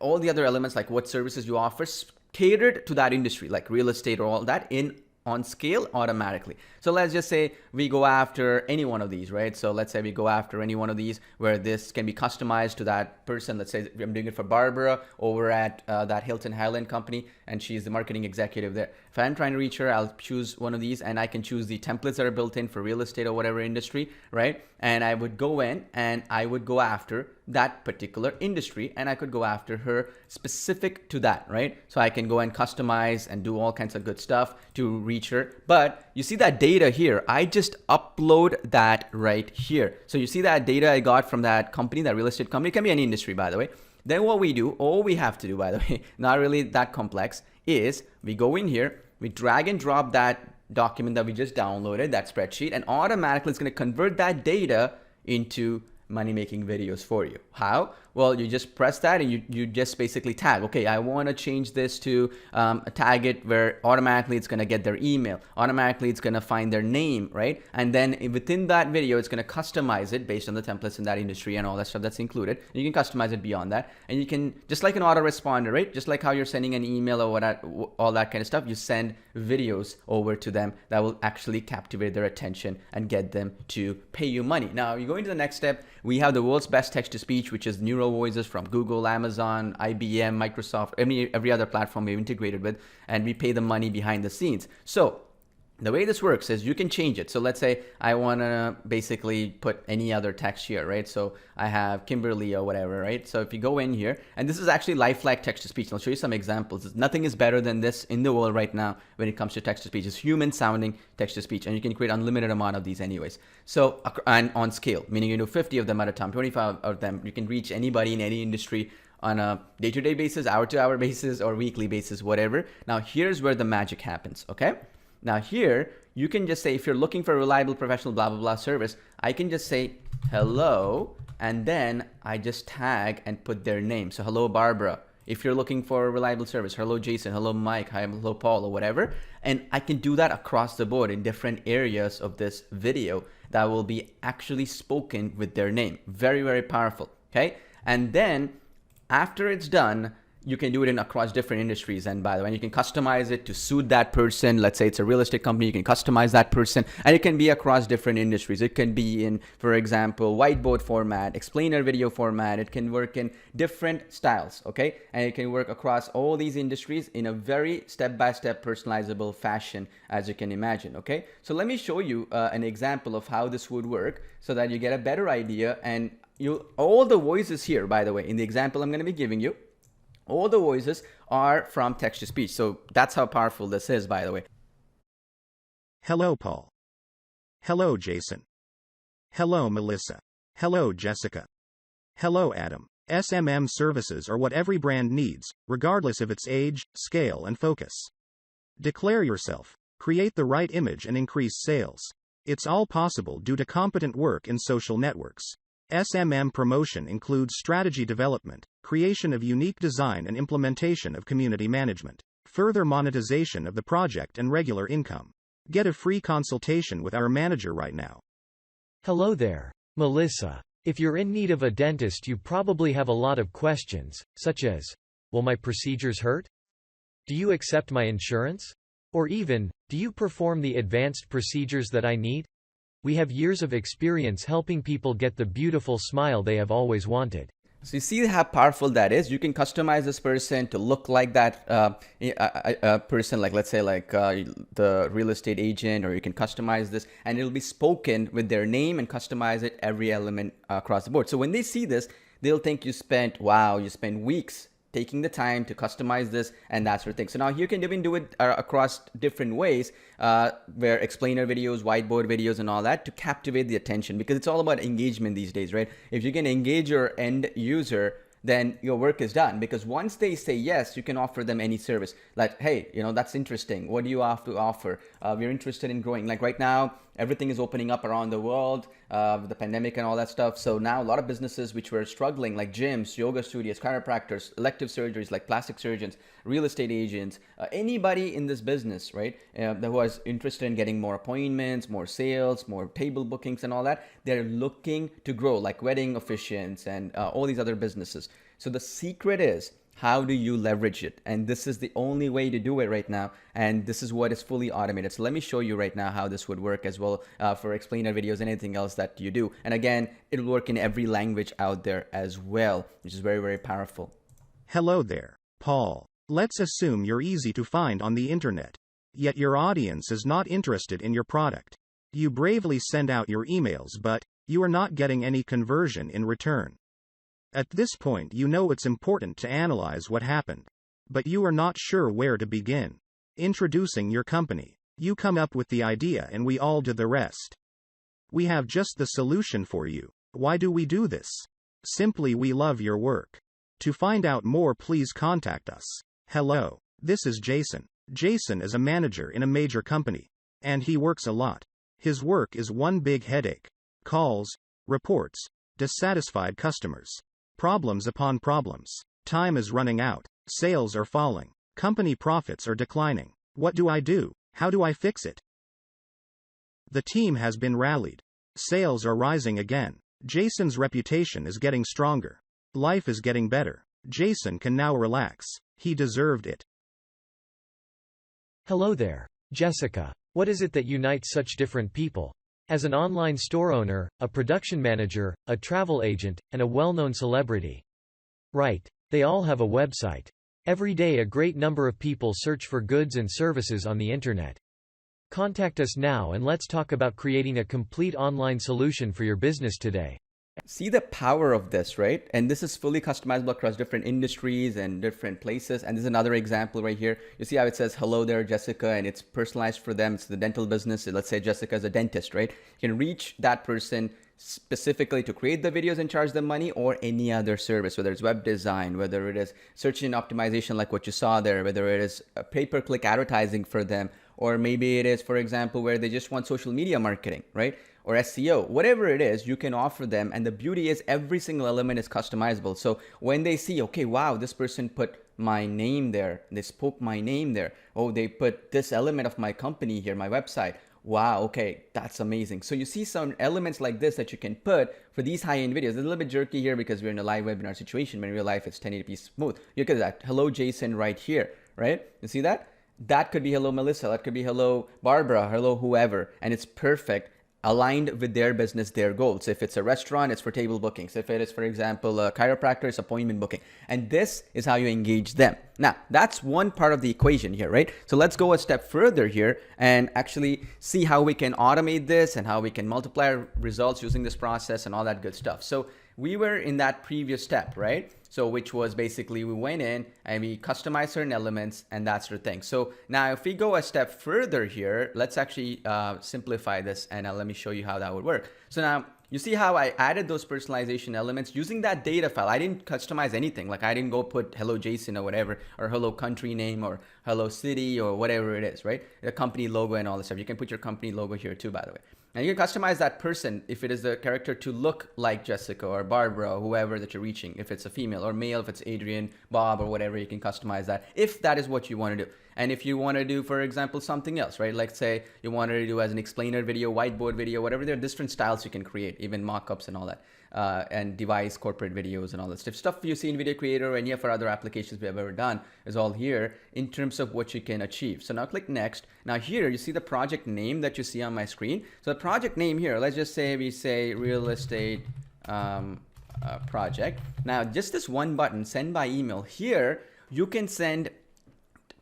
all the other elements like what services you offer catered to that industry, like real estate or all that, in on scale automatically. So let's just say we go after any one of these, right? So let's say we go after any one of these where this can be customized to that person. Let's say I'm doing it for Barbara over at that Hilton Highland company, and she's the marketing executive there. If I'm trying to reach her, I'll choose one of these, and I can choose the templates that are built in for real estate or whatever industry, right? And I would go in and I would go after that particular industry, and I could go after her specific to that, right? So I can go and customize and do all kinds of good stuff to reach her. But you see that data here, I just upload that right here. So you see that data I got from that company, that real estate company. It can be any industry, by the way. Then what we do, all we have to do, by the way, not really that complex, is we go in here, we drag and drop that document that we just downloaded, that spreadsheet, and automatically it's going to convert that data into money-making videos for you. How? Well, you just press that and you just basically tag, okay, I want to change this to tag it where automatically it's going to get their email. Automatically it's going to find their name, right? And then within that video, it's going to customize it based on the templates in that industry and all that stuff that's included. You can customize it beyond that. And you can, just like an autoresponder, right? Just like how you're sending an email or all that kind of stuff, you send videos over to them that will actually captivate their attention and get them to pay you money. Now, you go into the next step. We have the world's best text-to-speech, which is neural voices from Google, Amazon, IBM, Microsoft, every other platform we've integrated with, and we pay the money behind the scenes. So the way this works is you can change it. So let's say I want to basically put any other text here, right? So I have Kimberly or whatever, right? So if you go in here, and this is actually lifelike text-to-speech. I'll show you some examples. Nothing is better than this in the world right now when it comes to text-to-speech. It's human-sounding text-to-speech, and you can create unlimited amount of these anyways. So, and on scale, meaning you do 50 of them at a time, 25 of them. You can reach anybody in any industry on a day-to-day basis, hour-to-hour basis, or weekly basis, whatever. Now, here's where the magic happens, okay? Now here, you can just say, if you're looking for a reliable, professional, blah, blah, blah service, I can just say, hello, and then I just tag and put their name. So hello, Barbara. If you're looking for a reliable service, hello, Jason, hello, Mike, hi, hello, Paul, or whatever. And I can do that across the board in different areas of this video that will be actually spoken with their name. Very, very powerful, okay? And then after it's done, you can do it in across different industries. And by the way, you can customize it to suit that person. Let's say it's a real estate company, you can customize that person, and it can be across different industries. It can be in, for example, whiteboard format, explainer video format. It can work in different styles, okay? And it can work across all these industries in a very step-by-step personalizable fashion, as you can imagine, okay? So let me show you an example of how this would work so that you get a better idea. And all the voices here, by the way, in the example I'm going to be giving you, all the voices are from text-to-speech. So that's how powerful this is, by the way. Hello, Paul. Hello, Jason. Hello, Melissa. Hello, Jessica. Hello, Adam. SMM services are what every brand needs, regardless of its age, scale, and focus. Declare yourself, create the right image, and increase sales. It's all possible due to competent work in social networks. SMM promotion includes strategy development, creation of unique design, and implementation of community management. Further monetization of the project and regular income. Get a free consultation with our manager right now. Hello there, Melissa. If you're in need of a dentist, you probably have a lot of questions, such as, will my procedures hurt? Do you accept my insurance? Or even, do you perform the advanced procedures that I need? We have years of experience helping people get the beautiful smile they have always wanted. So you see how powerful that is. You can customize this person to look like that person, like let's say like the real estate agent, or you can customize this and it'll be spoken with their name and customize it every element across the board. So when they see this, they'll think you spent, wow, you spent weeks taking the time to customize this and that sort of thing. So now you can even do it across different ways, where explainer videos, whiteboard videos and all that, to captivate the attention, because it's all about engagement these days, right? If you can engage your end user, then your work is done, because once they say yes, you can offer them any service. Like, hey, that's interesting. What do you have to offer? We're interested in growing. Like right now, everything is opening up around the world, with the pandemic and all that stuff. So now a lot of businesses which were struggling, like gyms, yoga studios, chiropractors, elective surgeries like plastic surgeons, real estate agents, anybody in this business, right, who is interested in getting more appointments, more sales, more table bookings and all that, they're looking to grow, like wedding officiants and all these other businesses. So the secret is, how do you leverage it? And this is the only way to do it right now. And this is what is fully automated. So let me show you right now how this would work as well, for explainer videos and anything else that you do. And again, it'll work in every language out there as well, which is very, very powerful. Hello there, Paul. Let's assume you're easy to find on the internet. Yet your audience is not interested in your product. You bravely send out your emails, but you are not getting any conversion in return. At this point, you know it's important to analyze what happened. But you are not sure where to begin. Introducing your company. You come up with the idea and we all do the rest. We have just the solution for you. Why do we do this? Simply, we love your work. To find out more, please contact us. Hello, this is Jason. Jason is a manager in a major company. And he works a lot. His work is one big headache. Calls, reports, dissatisfied customers. Problems upon problems. Time is running out. Sales are falling. Company profits are declining. What do I do? How do I fix it? The team has been rallied. Sales are rising again. Jason's reputation is getting stronger. Life is getting better. Jason can now relax. He deserved it. Hello there, Jessica. What is it that unites such different people? As an online store owner, a production manager, a travel agent, and a well-known celebrity. Right. They all have a website. Every day a great number of people search for goods and services on the internet. Contact us now and let's talk about creating a complete online solution for your business today. See the power of this, right? And this is fully customizable across different industries and different places. And this is another example right here. You see how it says, hello there, Jessica, and it's personalized for them. It's the dental business. Let's say Jessica is a dentist, right? You can reach that person specifically to create the videos and charge them money, or any other service, whether it's web design, whether it is search engine optimization like what you saw there, whether it is a pay-per-click advertising for them, or maybe it is, for example, where they just want social media marketing, right? Or SEO, whatever it is, you can offer them. And the beauty is every single element is customizable. So when they see, okay, wow, this person put my name there, they spoke my name there. Oh, they put this element of my company here, my website. Wow, okay, that's amazing. So you see some elements like this that you can put for these high-end videos. It's a little bit jerky here because we're in a live webinar situation, but in real life, it's 1080p smooth. Look at that. Hello, Jason, right here, right? You see that? That could be hello, Melissa. That could be hello, Barbara, hello, whoever. And it's perfect, aligned with their business, their goals. If it's a restaurant, it's for table bookings. If it is, for example, a chiropractor, it's appointment booking. And this is how you engage them. Now, that's one part of the equation here, right? So let's go a step further here and actually see how we can automate this and how we can multiply results using this process and all that good stuff. So we were in that previous step, right? So which was basically we went in and we customized certain elements and that sort of thing. So now if we go a step further here, let's actually simplify this, and let me show you how that would work. So now you see how I added those personalization elements using that data file. I didn't customize anything. Like I didn't go put hello Jason or whatever, or hello country name, or hello city, or whatever it is, right? The company logo and all this stuff. You can put your company logo here too, by the way. And you can customize that person, if it is the character, to look like Jessica or Barbara or whoever that you're reaching. If it's a female, or male, if it's Adrian, Bob, or whatever, you can customize that if that is what you want to do. And if you want to do, for example, something else, right? Like say you wanted to do as an explainer video, whiteboard video, whatever, there are different styles you can create, even mock-ups and all that. And device corporate videos and all that stuff you see in Video Creator or any of our other applications we have ever done is all here in terms of what you can achieve. So now click next. Now here you see the project name that you see on my screen. So the project name here, let's just say we say real estate project. Now, just this one button, send by email. Here, you can send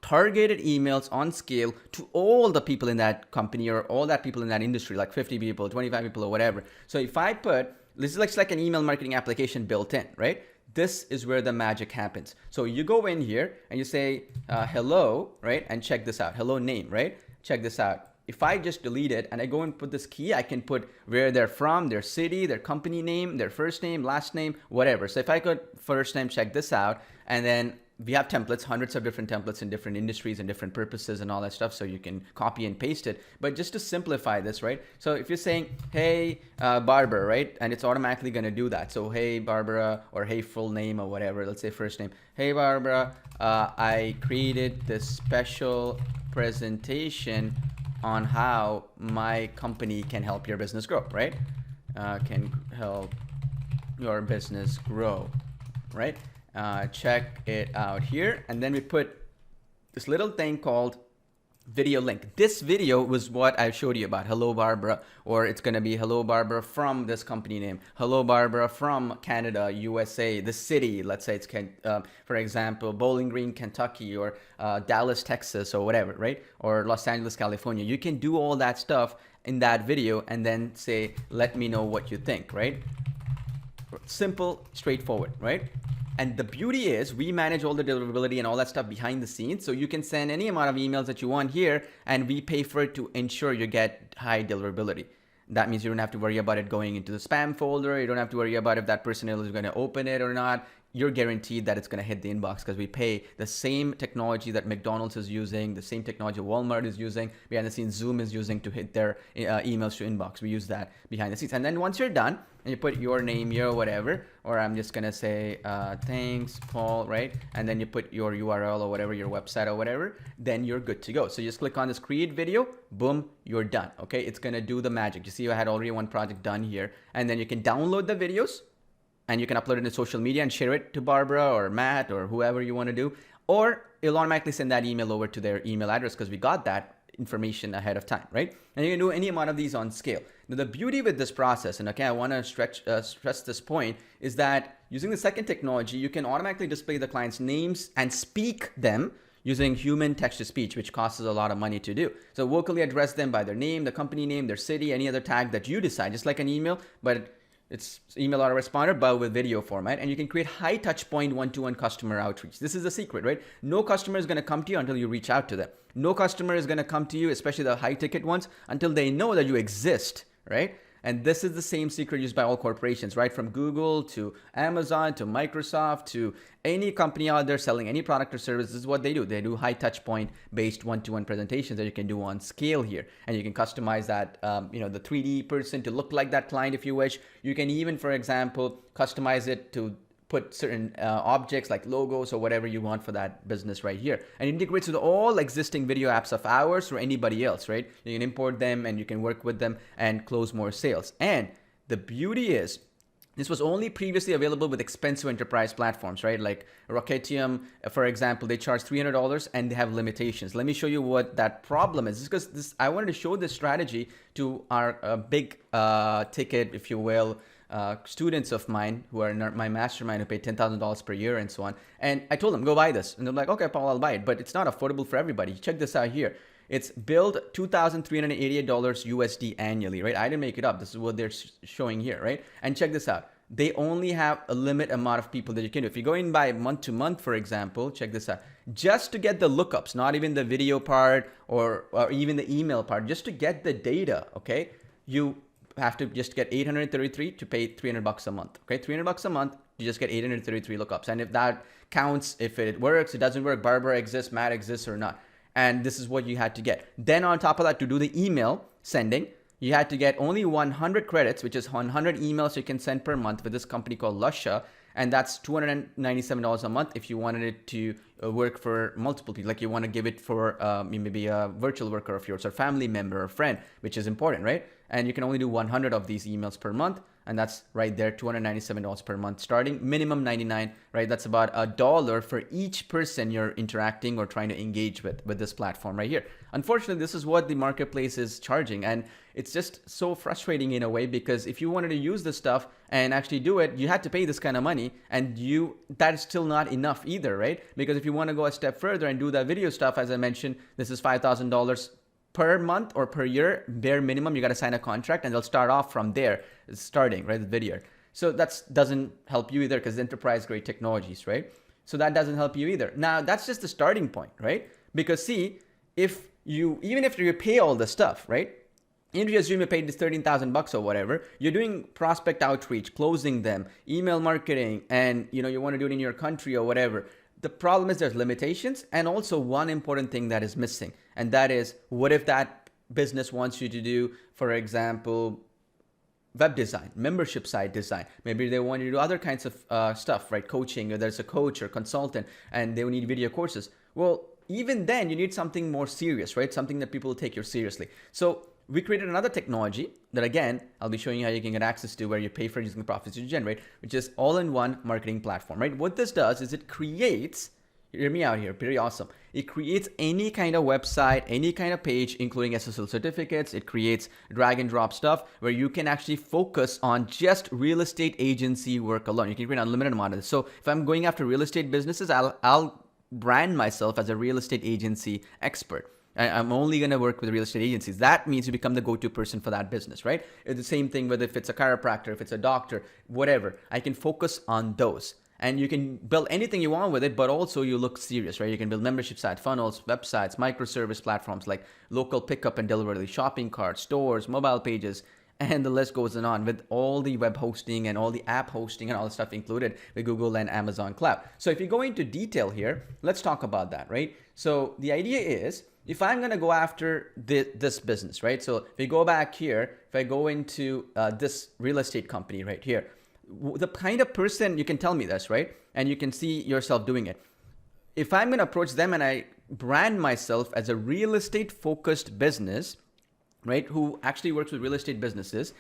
targeted emails on scale to all the people in that company or all that people in that industry, like 50 people, 25 people, or whatever. So if I put, this is like an email marketing application built in, right? This is where the magic happens. So you go in here and you say, hello, right? And check this out. Hello name, right? Check this out. If I just delete it and I go and put this key, I can put where they're from, their city, their company name, their first name, last name, whatever. So if I could first name, check this out, and then we have templates, hundreds of different templates in different industries and different purposes and all that stuff, so you can copy and paste it. But just to simplify this, right? So if you're saying, hey, Barbara, right? And it's automatically going to do that. So, hey, Barbara, or hey, full name or whatever. Let's say first name. Hey, Barbara, I created this special presentation on how my company can help your business grow, right? Can help your business grow, right? Check it out here. And then we put this little thing called video link. This video was what I showed you about. Hello, Barbara, or it's going to be hello, Barbara from this company name. Hello, Barbara from Canada, USA, the city. Let's say it's, for example, Bowling Green, Kentucky, or Dallas, Texas, or whatever, right? Or Los Angeles, California. You can do all that stuff in that video and then say, let me know what you think, right? Simple, straightforward, right? And the beauty is we manage all the deliverability and all that stuff behind the scenes. So you can send any amount of emails that you want here, and we pay for it to ensure you get high deliverability. That means you don't have to worry about it going into the spam folder. You don't have to worry about if that person is going to open it or not. You're guaranteed that it's going to hit the inbox because we pay the same technology that McDonald's is using, the same technology Walmart is using, behind the scenes Zoom is using to hit their emails to inbox. We use that behind the scenes. And then once you're done, and you put your name here or whatever, or I'm just going to say, thanks, Paul, right? And then you put your URL or whatever, your website or whatever, then you're good to go. So you just click on this create video, boom, you're done, okay? It's going to do the magic. You see, I had already one project done here. And then you can download the videos, and you can upload it to social media and share it to Barbara or Matt or whoever you want to do. Or it'll automatically send that email over to their email address because we got that information ahead of time, right? And you can do any amount of these on scale. Now, the beauty with this process, and okay, I want to stress this point, is that using the second technology, you can automatically display the client's names and speak them using human text-to-speech, which costs a lot of money to do. So vocally address them by their name, the company name, their city, any other tag that you decide, just like an email, but it's email autoresponder, but with video format. And you can create high touch point one-to-one customer outreach. This is the secret, right? No customer is going to come to you until you reach out to them. No customer is going to come to you, especially the high ticket ones, until they know that you exist, right? And this is the same secret used by all corporations, right? From Google to Amazon to Microsoft to any company out there selling any product or service. This is what they do. They do high touch point based one-to-one presentations that you can do on scale here. And you can customize that, the 3D person to look like that client if you wish. You can even, for example, customize it to put certain objects like logos or whatever you want for that business right here. And it integrates with all existing video apps of ours or anybody else, right? You can import them and you can work with them and close more sales. And the beauty is, this was only previously available with expensive enterprise platforms, right? Like Rocketium, for example, they charge $300 and they have limitations. Let me show you what that problem is. Because I wanted to show this strategy to our big ticket, if you will, students of mine who are in my mastermind who pay $10,000 per year and so on. And I told them, go buy this. And they're like, okay, Paul, I'll buy it. But it's not affordable for everybody. Check this out here. It's billed $2,388 USD annually, right? I didn't make it up. This is what they're showing here, right? And check this out. They only have a limit amount of people that you can do. If you go in by month to month, for example, check this out. Just to get the lookups, not even the video part or even the email part, just to get the data, okay? You have to just get 833 to pay $300 a month, okay? $300 a month, you just get 833 lookups. And if that counts, if it works, it doesn't work, Barbara exists, Matt exists or not. And this is what you had to get. Then on top of that, to do the email sending, you had to get only 100 credits, which is 100 emails you can send per month with this company called Lusha. And that's $297 a month if you wanted it to work for multiple people. Like you want to give it for maybe a virtual worker of yours or family member or friend, which is important, right? and you can only do 100 of these emails per month. And that's right there, $297 per month starting, minimum 99, right? That's about $1 for each person you're interacting or trying to engage with this platform right here. Unfortunately, this is what the marketplace is charging. And it's just so frustrating in a way, because if you wanted to use this stuff and actually do it, you had to pay this kind of money, and that is still not enough either, right? Because if you want to go a step further and do that video stuff, as I mentioned, this is $5,000 per month or per year, bare minimum. You got to sign a contract, and they'll start off from there, starting right the video. So that doesn't help you either, because enterprise grade technologies, right? So that doesn't help you either. Now that's just the starting point, right? Because see, even if you pay all the stuff, right? Even if you assume you paid this $13,000 or whatever, you're doing prospect outreach, closing them, email marketing, and you want to do it in your country or whatever. The problem is there's limitations, and also one important thing that is missing, and that is, what if that business wants you to do, for example, web design, membership site design? Maybe they want you to do other kinds of stuff, right? Coaching, or there's a coach or consultant, and they will need video courses. Well, even then, you need something more serious, right? Something that people will take you seriously. So we created another technology that, again, I'll be showing you how you can get access to, where you pay for using the profits you generate, which is all-in-one marketing platform, right? What this does is it creates, hear me out here, pretty awesome. It creates any kind of website, any kind of page, including SSL certificates. It creates drag and drop stuff where you can actually focus on just real estate agency work alone. You can create an unlimited amount of this. So if I'm going after real estate businesses, I'll brand myself as a real estate agency expert. I'm only going to work with real estate agencies. That means you become the go-to person for that business, right? It's the same thing whether if it's a chiropractor, if it's a doctor, whatever. I can focus on those. And you can build anything you want with it, but also you look serious, right? You can build membership sites, funnels, websites, microservice platforms like local pickup and delivery, shopping carts, stores, mobile pages, and the list goes on, with all the web hosting and all the app hosting and all the stuff included with Google and Amazon Cloud. So if you go into detail here, let's talk about that, right? So the idea is, if I'm going to go after this business, right? So if you go back here, if I go into this real estate company right here, the kind of person, you can tell me this, right? And you can see yourself doing it. If I'm going to approach them and I brand myself as a real estate focused business, right, who actually works with real estate businesses,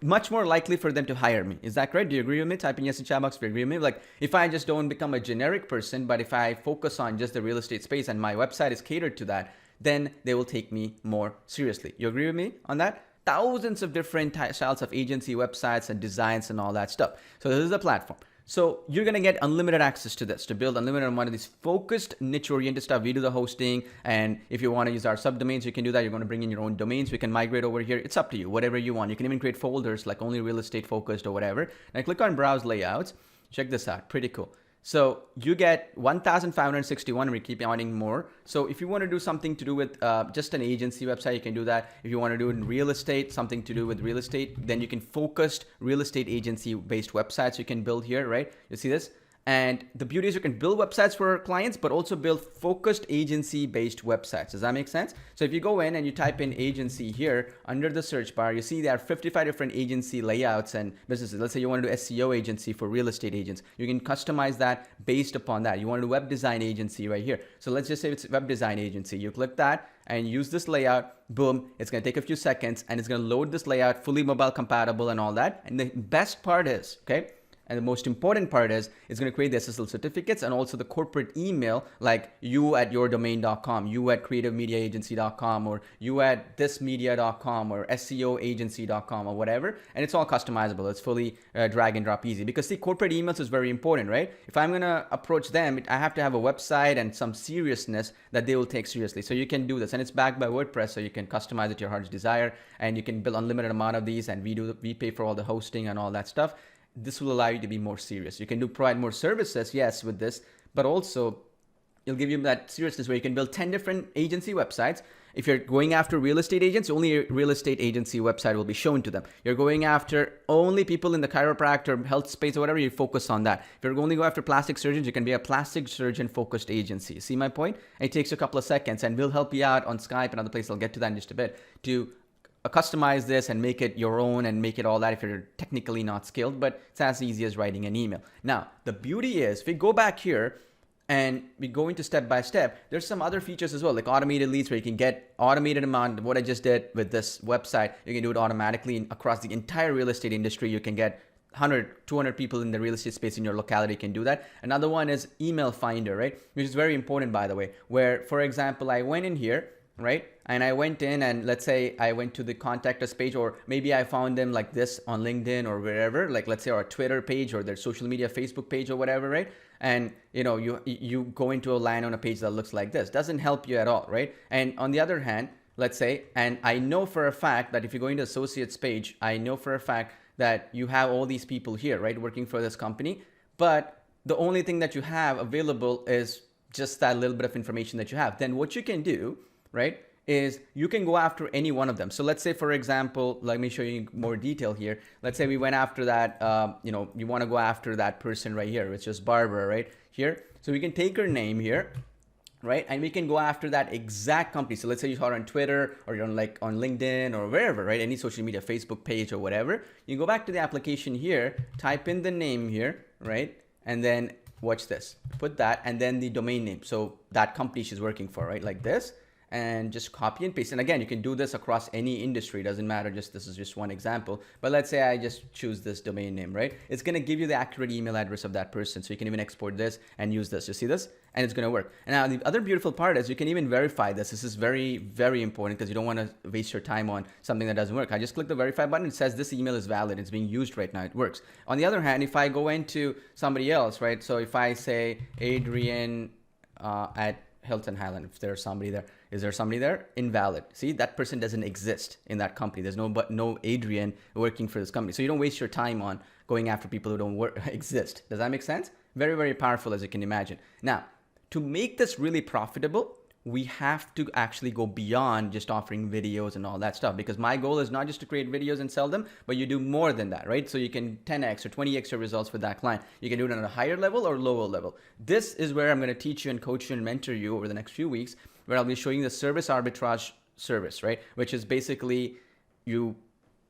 much more likely for them to hire me. Is that correct? Do you agree with me? Type in yes in chat box if you agree with me. Like, if I just don't become a generic person, but if I focus on just the real estate space and my website is catered to that, then they will take me more seriously. You agree with me on that? Thousands of different styles of agency websites and designs and all that stuff. So this is the platform. So you're going to get unlimited access to this, to build unlimited amount of these focused niche-oriented stuff. We do the hosting, and if you want to use our subdomains, you can do that. You're going to bring in your own domains. We can migrate over here. It's up to you, whatever you want. You can even create folders like only real estate focused or whatever. Now click on Browse Layouts. Check this out. Pretty cool. So you get 1,561, and we keep adding more. So if you want to do something to do with just an agency website, you can do that. If you want to do it in real estate, something to do with real estate, then you can focused real estate agency based websites you can build here, right? You see this? And the beauty is you can build websites for clients, but also build focused agency-based websites. Does that make sense? So if you go in and you type in agency here under the search bar, you see there are 55 different agency layouts and businesses. Let's say you want to do SEO agency for real estate agents. You can customize that based upon that. You want to do web design agency right here. So let's just say it's web design agency. You click that and use this layout. Boom. It's going to take a few seconds and it's going to load this layout, fully mobile compatible and all that. And the best part is, okay, and the most important part is it's going to create the SSL certificates and also the corporate email like you@yourdomain.com, you@creativemediaagency.com, or you@thismedia.com, or SEOagency.com, or whatever. And it's all customizable. It's fully drag and drop easy. Because see, corporate emails is very important, right? If I'm going to approach them, I have to have a website and some seriousness that they will take seriously. So you can do this. And it's backed by WordPress, so you can customize it to your heart's desire. And you can build unlimited amount of these, and we pay for all the hosting and all that stuff. This will allow you to be more serious. You can provide more services, yes, with this, but also it'll give you that seriousness where you can build 10 different agency websites. If you're going after real estate agents, only a real estate agency website will be shown to them. You're going after only people in the chiropractor, health space, or whatever, you focus on that. If you're only going after plastic surgeons, you can be a plastic surgeon focused agency. See my point? It takes a couple of seconds, and we'll help you out on Skype and other places. I'll get to that in just a bit, to customize this and make it your own and make it all that if you're technically not skilled, but it's as easy as writing an email. Now, the beauty is, if we go back here and we go into step by step, there's some other features as well, like automated leads, where you can get automated amount of what I just did with this website. You can do it automatically across the entire real estate industry. You can get 100, 200 people in the real estate space in your locality can do that. Another one is email finder, right? Which is very important, by the way, where, for example, I went in here, right? And I went in and let's say I went to the contact us page, or maybe I found them like this on LinkedIn or wherever, like let's say our Twitter page or their social media, Facebook page or whatever, right? And you go into a line on a page that looks like this. Doesn't help you at all, right? And on the other hand, let's say, and I know for a fact that if you go into associates page, I know for a fact that you have all these people here, right, working for this company, but the only thing that you have available is just that little bit of information that you have. Then what you can do, right, is you can go after any one of them. So let's say, for example, let me show you more detail here. Let's say we went after that, you want to go after that person right here, which is Barbara, right here. So we can take her name here, right? And we can go after that exact company. So let's say you saw her on Twitter, or you're on LinkedIn or wherever, right? Any social media, Facebook page or whatever. You go back to the application here, type in the name here, right? And then watch this, put that, and then the domain name. So that company she's working for, right? Like this. And just copy and paste. And again, you can do this across any industry. Doesn't matter. This is just one example. But let's say I just choose this domain name, right? It's going to give you the accurate email address of that person. So you can even export this and use this. You see this? And it's going to work. And now the other beautiful part is you can even verify this. This is very, very important because you don't want to waste your time on something that doesn't work. I just click the verify button. It says this email is valid. It's being used right now. It works. On the other hand, if I go into somebody else, right? So if I say Adrian at Hilton Highland, if there's somebody there, is there somebody there? Invalid. See, that person doesn't exist in that company. There's no Adrian working for this company. So you don't waste your time on going after people who don't exist. Does that make sense? Very, very powerful, as you can imagine. Now, to make this really profitable, we have to actually go beyond just offering videos and all that stuff, because my goal is not just to create videos and sell them, but you do more than that, right? So you can 10x or 20x your results with that client. You can do it on a higher level or lower level. This is where I'm going to teach you and coach you and mentor you over the next few weeks, where I'll be showing you the service arbitrage service, right? Which is basically you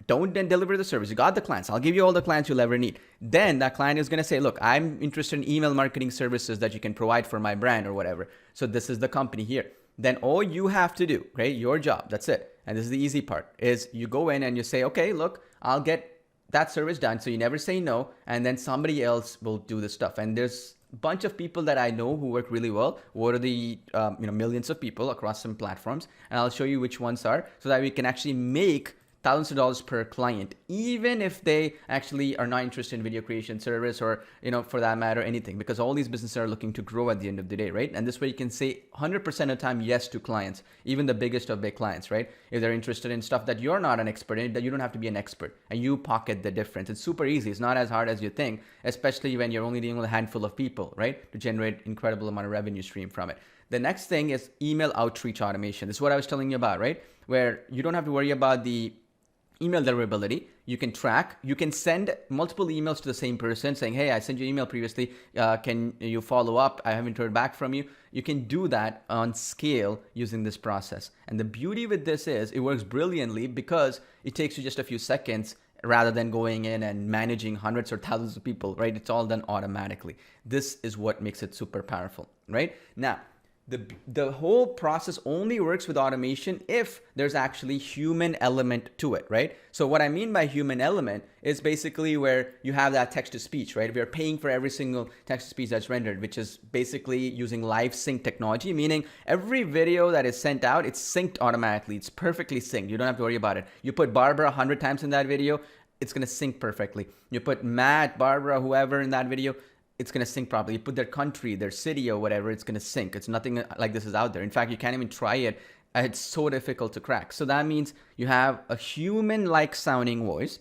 don't then deliver the service. You got the clients. I'll give you all the clients you'll ever need. Then that client is going to say, look, I'm interested in email marketing services that you can provide for my brand or whatever. So this is the company here. Then all you have to do, right? Your job, that's it. And this is the easy part, is you go in and you say, okay, look, I'll get that service done. So you never say no. And then somebody else will do the stuff. And there's a bunch of people that I know who work really well. What are the millions of people across some platforms? And I'll show you which ones are, so that we can actually make thousands of dollars per client, even if they actually are not interested in video creation service, or, for that matter, anything, because all these businesses are looking to grow at the end of the day, right? And this way you can say 100% of the time yes to clients, even the biggest of big clients, right? If they're interested in stuff that you're not an expert in, that you don't have to be an expert, and you pocket the difference. It's super easy. It's not as hard as you think, especially when you're only dealing with a handful of people, right? To generate incredible amount of revenue stream from it. The next thing is email outreach automation. This is what I was telling you about, right? Where you don't have to worry about the email deliverability. You can track, you can send multiple emails to the same person saying, hey, I sent you an email previously. Can you follow up? I haven't heard back from you. You can do that on scale using this process. And the beauty with this is it works brilliantly because it takes you just a few seconds rather than going in and managing hundreds or thousands of people, right? It's all done automatically. This is what makes it super powerful, right? Now, the whole process only works with automation if there's actually human element to it, right? So what I mean by human element is basically where you have that text to speech, right? We're paying for every single text to speech that's rendered, which is basically using live sync technology, meaning every video that is sent out, it's synced automatically. It's perfectly synced. You don't have to worry about it. You put Barbara 100 times in that video, it's going to sync perfectly. You put Matt, Barbara, whoever in that video, it's going to sync properly. You put their country, their city or whatever, it's going to sync. It's nothing like this is out there. In fact, you can't even try it. It's so difficult to crack. So that means you have a human-like sounding voice,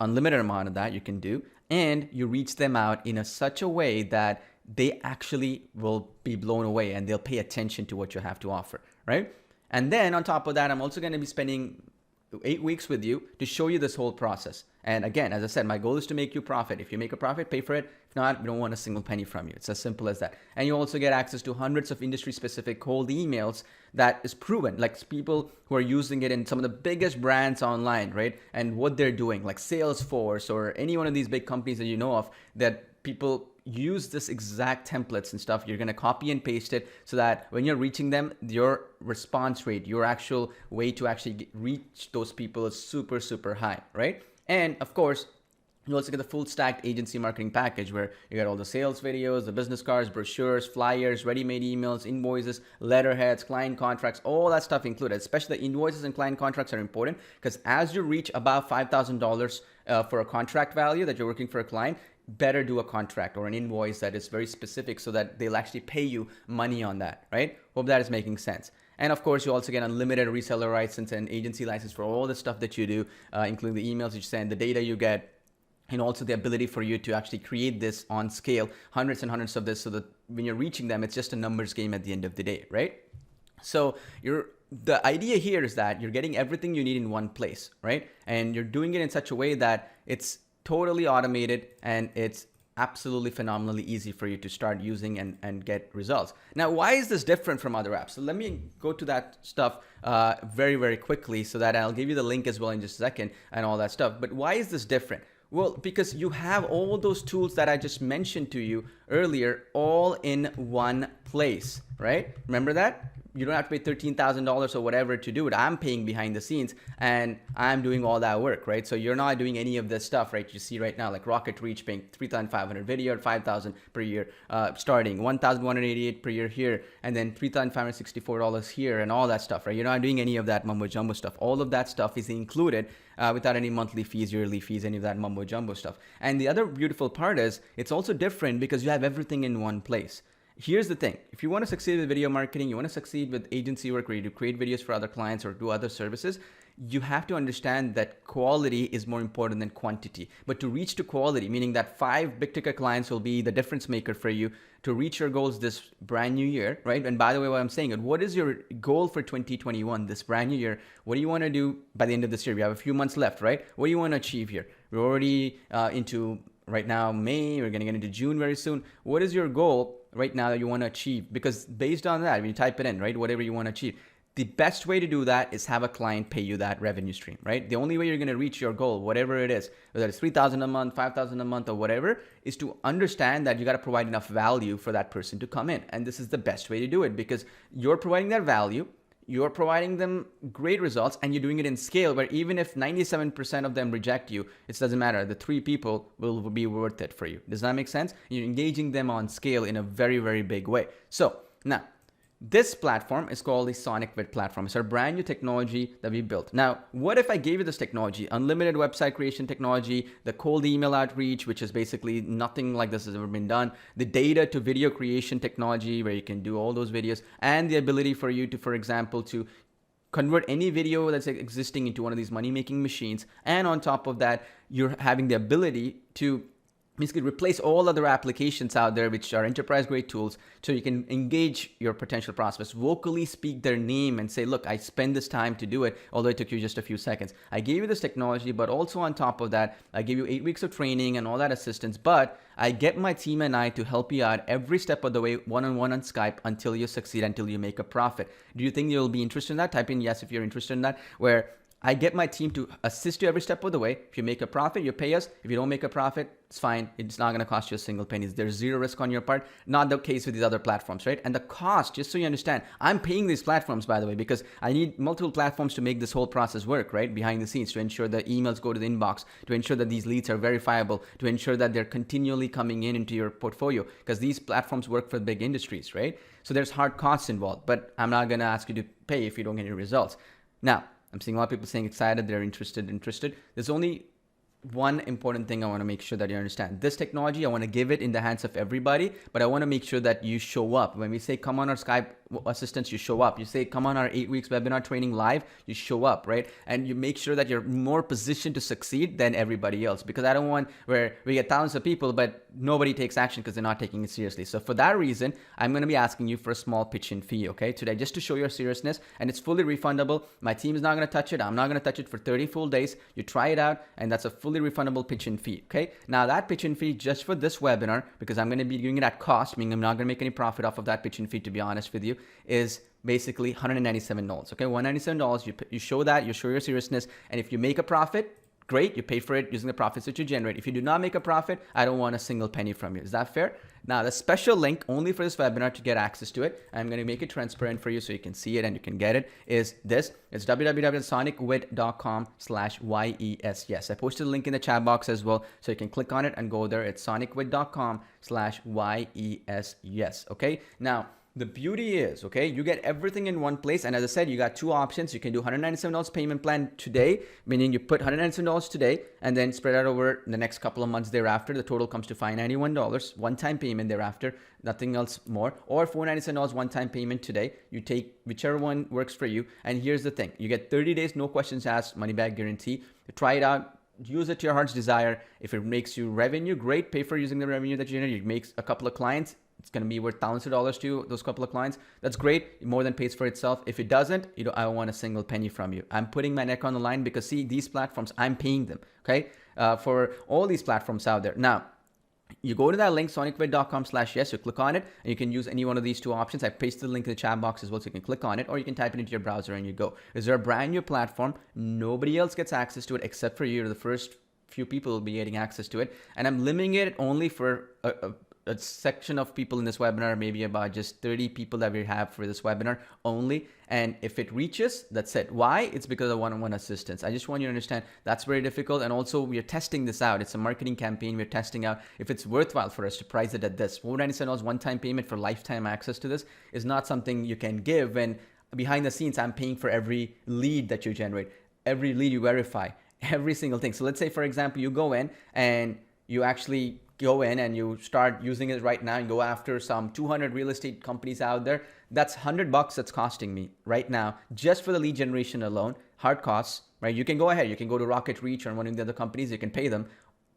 unlimited amount of that you can do, and you reach them out in such a way that they actually will be blown away and they'll pay attention to what you have to offer, right? And then on top of that, I'm also going to be spending 8 weeks with you to show you this whole process. And again, as I said, my goal is to make you profit. If you make a profit, pay for it. If not, we don't want a single penny from you. It's as simple as that. And you also get access to hundreds of industry-specific cold emails that is proven, like people who are using it in some of the biggest brands online, right? And what they're doing, like Salesforce or any one of these big companies that you know of, that people use this exact templates and stuff. You're going to copy and paste it so that when you're reaching them, your response rate, your actual way to actually reach those people is super, super high, right? And of course, you also get the full stacked agency marketing package where you get all the sales videos, the business cards, brochures, flyers, ready-made emails, invoices, letterheads, client contracts, all that stuff included. Especially the invoices and client contracts are important because as you reach about $5,000 for a contract value that you're working for a client, better do a contract or an invoice that is very specific so that they'll actually pay you money on that, right? Hope that is making sense. And of course, you also get unlimited reseller license and agency license for all the stuff that you do, including the emails you send, the data you get, and also the ability for you to actually create this on scale, hundreds and hundreds of this, so that when you're reaching them, it's just a numbers game at the end of the day, right? So the idea here is that you're getting everything you need in one place, right? And you're doing it in such a way that it's totally automated and it's absolutely phenomenally easy for you to start using and get results. Now, why is this different from other apps? So let me go to that stuff very, very quickly so that I'll give you the link as well in just a second and all that stuff. But why is this different? Well, because you have all those tools that I just mentioned to you earlier all in one place, right? Remember that? You don't have to pay $13,000 or whatever to do it. I'm paying behind the scenes and I'm doing all that work, right? So you're not doing any of this stuff, right? You see right now, like Rocket Reach paying $3,500 video, $5,000 per year, starting $1,188 per year here, and then $3,564 here and all that stuff, right? You're not doing any of that mumbo jumbo stuff. All of that stuff is included without any monthly fees, yearly fees, any of that mumbo jumbo stuff. And the other beautiful part is it's also different because you have everything in one place. Here's the thing. If you want to succeed with video marketing, you want to succeed with agency work where you do create videos for other clients or do other services, you have to understand that quality is more important than quantity. But to reach to quality, meaning that 5 big ticket clients will be the difference maker for you to reach your goals this brand new year, right? And by the way, what I'm saying is, what is your goal for 2021, this brand new year? What do you want to do by the end of this year? We have a few months left, right? What do you want to achieve here? We're already into right now May, we're going to get into June very soon. What is your goal right now that you want to achieve? Because based on that, when you type it in, right, whatever you want to achieve, the best way to do that is have a client pay you that revenue stream, right? The only way you're going to reach your goal, whatever it is, whether it's $3,000 a month, $5,000 a month, or whatever, is to understand that you got to provide enough value for that person to come in. And this is the best way to do it because you're providing that value, you're providing them great results, and you're doing it in scale where even if 97% of them reject you, it doesn't matter. The 3 people will be worth it for you. Does that make sense? You're engaging them on scale in a very, very big way. So now, this platform is called the SonicVid platform. It's our brand new technology that we built. Now, what if I gave you this technology, unlimited website creation technology, the cold email outreach, which is basically nothing like this has ever been done, the data to video creation technology where you can do all those videos, and the ability for you to, for example, to convert any video that's existing into one of these money-making machines. And on top of that, you're having the ability to basically replace all other applications out there which are enterprise grade tools so you can engage your potential prospects, vocally speak their name and say, look, I spend this time to do it, although it took you just a few seconds. I gave you this technology, but also on top of that, I gave you 8 weeks of training and all that assistance, but I get my team and I to help you out every step of the way, one-on-one on Skype until you succeed, until you make a profit. Do you think you'll be interested in that? Type in yes if you're interested in that, where I get my team to assist you every step of the way. If you make a profit, you pay us. If you don't make a profit, it's fine. It's not going to cost you a single penny. There's zero risk on your part. Not the case with these other platforms, right? And the cost, just so you understand, I'm paying these platforms, by the way, because I need multiple platforms to make this whole process work, right? Behind the scenes, to ensure that emails go to the inbox, to ensure that these leads are verifiable, to ensure that they're continually coming in into your portfolio, because these platforms work for big industries, right? So there's hard costs involved, but I'm not going to ask you to pay if you don't get any results. Now, I'm seeing a lot of people saying excited, they're interested. There's only one important thing I want to make sure that you understand. This technology, I want to give it in the hands of everybody, but I want to make sure that you show up. When we say come on our Skype assistance, you show up. You say come on our 8 weeks webinar training live, you show up, right? And you make sure that you're more positioned to succeed than everybody else, because I don't want where we get thousands of people, but nobody takes action because they're not taking it seriously. So for that reason, I'm going to be asking you for a small pitch-in fee, okay, today, just to show your seriousness, and it's fully refundable. My team is not going to touch it. I'm not going to touch it for 30 full days. You try it out, and that's a fully refundable pitch-in fee, okay? Now that pitch-in fee just for this webinar, because I'm going to be doing it at cost, meaning I'm not going to make any profit off of that pitch-in fee, to be honest with you, is basically $197, okay? $197, you show that, you show your seriousness, and if you make a profit, great, you pay for it using the profits that you generate. If you do not make a profit, I don't want a single penny from you. Is that fair? Now, the special link only for this webinar to get access to it, I'm going to make it transparent for you so you can see it and you can get it, is this. It's www.sonicwit.com/YES. Yes, I posted a link in the chat box as well, so you can click on it and go there. It's sonicwit.com/YES. Yes, okay? Now, the beauty is, okay, you get everything in one place. And as I said, you got two options. You can do $197 payment plan today, meaning you put $197 today and then spread out over the next couple of months thereafter. The total comes to $591, one-time payment thereafter, nothing else more. Or $497 one-time payment today. You take whichever one works for you. And here's the thing. You get 30 days, no questions asked, money back guarantee. Try it out. Use it to your heart's desire. If it makes you revenue, great. Pay for using the revenue that you generate. You make a couple of clients. It's going to be worth thousands of dollars to you, those couple of clients. That's great. It more than pays for itself. If it doesn't, I don't want a single penny from you. I'm putting my neck on the line because see, these platforms, I'm paying them, okay, for all these platforms out there. Now, you go to that link, sonicwit.com/yes, you click on it, and you can use any one of these two options. I pasted the link in the chat box as well, so you can click on it, or you can type it into your browser and you go. Is there a brand new platform? Nobody else gets access to it except for you. You're the first few people will be getting access to it. And I'm limiting it only for a section of people in this webinar, maybe about just 30 people that we have for this webinar only. And if it reaches, that's it. Why? It's because of one-on-one assistance. I just want you to understand that's very difficult. And also we are testing this out. It's a marketing campaign. We're testing out if it's worthwhile for us to price it at this. $497 one-time payment for lifetime access to this is not something you can give. And behind the scenes, I'm paying for every lead that you generate, every lead you verify, every single thing. So let's say, for example, you go in and you actually go in and you start using it right now and go after some 200 real estate companies out there. That's $100 that's costing me right now just for the lead generation alone, hard costs, right? You can go ahead, you can go to Rocket Reach or one of the other companies, you can pay them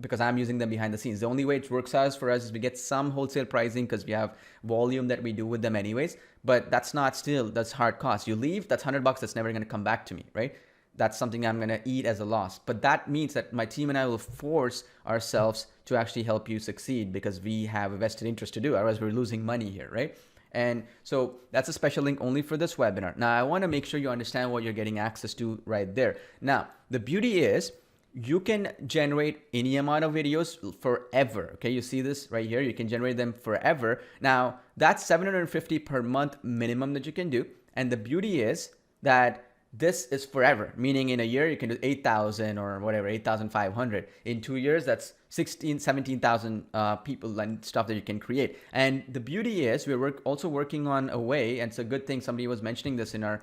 because I'm using them behind the scenes. The only way it works out for us is we get some wholesale pricing because we have volume that we do with them anyways, but that's hard costs. You leave, that's $100 that's never going to come back to me, right? That's something I'm going to eat as a loss. But that means that my team and I will force ourselves to actually help you succeed because we have a vested interest to do. Otherwise, we're losing money here, right? And so that's a special link only for this webinar. Now, I want to make sure you understand what you're getting access to right there. Now, the beauty is you can generate any amount of videos forever. Okay, you see this right here? You can generate them forever. Now, that's $750 per month minimum that you can do. And the beauty is that this is forever, meaning in a year you can do 8,000 or whatever, 8,500. In 2 years, that's 17,000 people and stuff that you can create. And the beauty is we're also working on a way, and it's a good thing somebody was mentioning this in our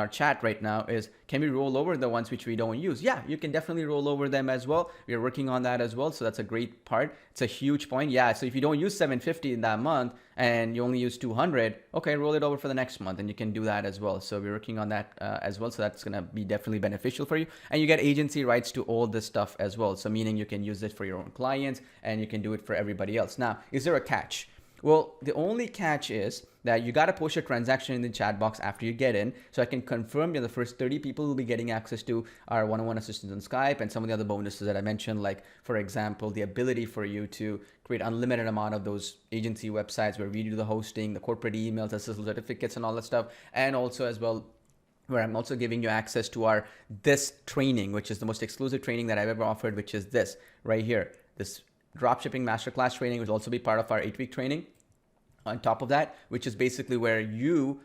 chat right now, is can we roll over the ones which we don't use? Yeah, you can definitely roll over them as well. We're working on that as well. So that's a great part. It's a huge point. Yeah, so if you don't use 750 in that month and you only use 200, okay, roll it over for the next month and you can do that as well. So we're working on that as well. So that's going to be definitely beneficial for you. And you get agency rights to all this stuff as well. So meaning you can use it for your own clients and you can do it for everybody else. Now, is there a catch? Well, the only catch is that you got to post your transaction in the chat box after you get in. So I can confirm you're the first 30 people who will be getting access to our one-on-one assistance on Skype and some of the other bonuses that I mentioned, like, for example, the ability for you to create unlimited amount of those agency websites where we do the hosting, the corporate emails, SSL certificates and all that stuff. And also as well, where I'm also giving you access to this training, which is the most exclusive training that I've ever offered, which is this right here. This dropshipping masterclass training will also be part of our 8-week training on top of that, which is basically where you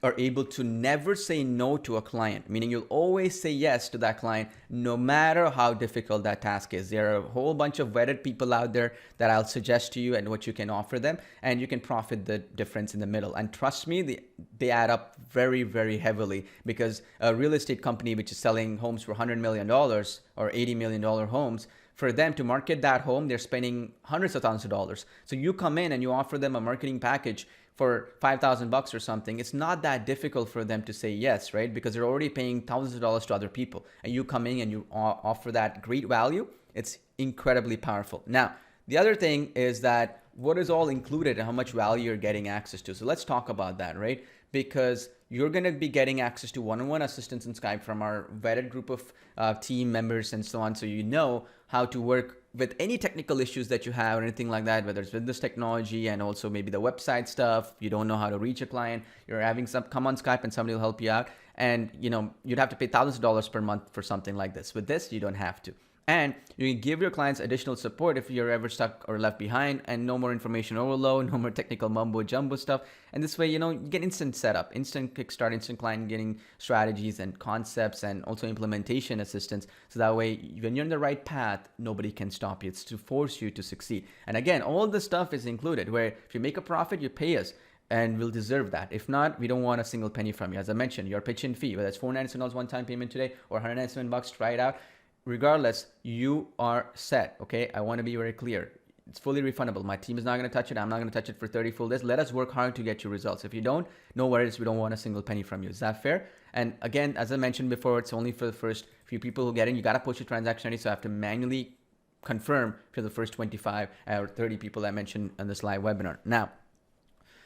are able to never say no to a client, meaning you'll always say yes to that client, no matter how difficult that task is. There are a whole bunch of vetted people out there that I'll suggest to you and what you can offer them, and you can profit the difference in the middle. And trust me, they add up very, very heavily, because a real estate company which is selling homes for $100 million or $80 million homes, for them to market that home, they're spending hundreds of thousands of dollars. So you come in and you offer them a marketing package for $5,000 or something. It's not that difficult for them to say yes, right? Because they're already paying thousands of dollars to other people. And you come in and you offer that great value. It's incredibly powerful. Now, the other thing is that what is all included and how much value you're getting access to. So let's talk about that, right? Because you're going to be getting access to one-on-one assistance in Skype from our vetted group of team members and so on. So you know how to work with any technical issues that you have or anything like that, whether it's with this technology and also maybe the website stuff, you don't know how to reach a client, you're having some, come on Skype and somebody will help you out. And you'd have to pay thousands of dollars per month for something like this. With this, you don't have to. And you can give your clients additional support if you're ever stuck or left behind, and no more information overload, no more technical mumbo jumbo stuff. And this way, you get instant setup, instant kickstart, instant client getting strategies and concepts, and also implementation assistance. So that way, when you're in the right path, nobody can stop you. It's to force you to succeed. And again, all this stuff is included, where if you make a profit, you pay us. And we'll deserve that. If not, we don't want a single penny from you. As I mentioned, your pitch-in fee, whether it's $497 one-time payment today or $197, try it out. Regardless, you are set, okay? I want to be very clear. It's fully refundable. My team is not going to touch it. I'm not going to touch it for 30 full days. Let us work hard to get you results. If you don't, no worries. We don't want a single penny from you. Is that fair? And again, as I mentioned before, it's only for the first few people who get in. You got to push your transaction ID, so I have to manually confirm for the first 25 or 30 people I mentioned on this live webinar. Now,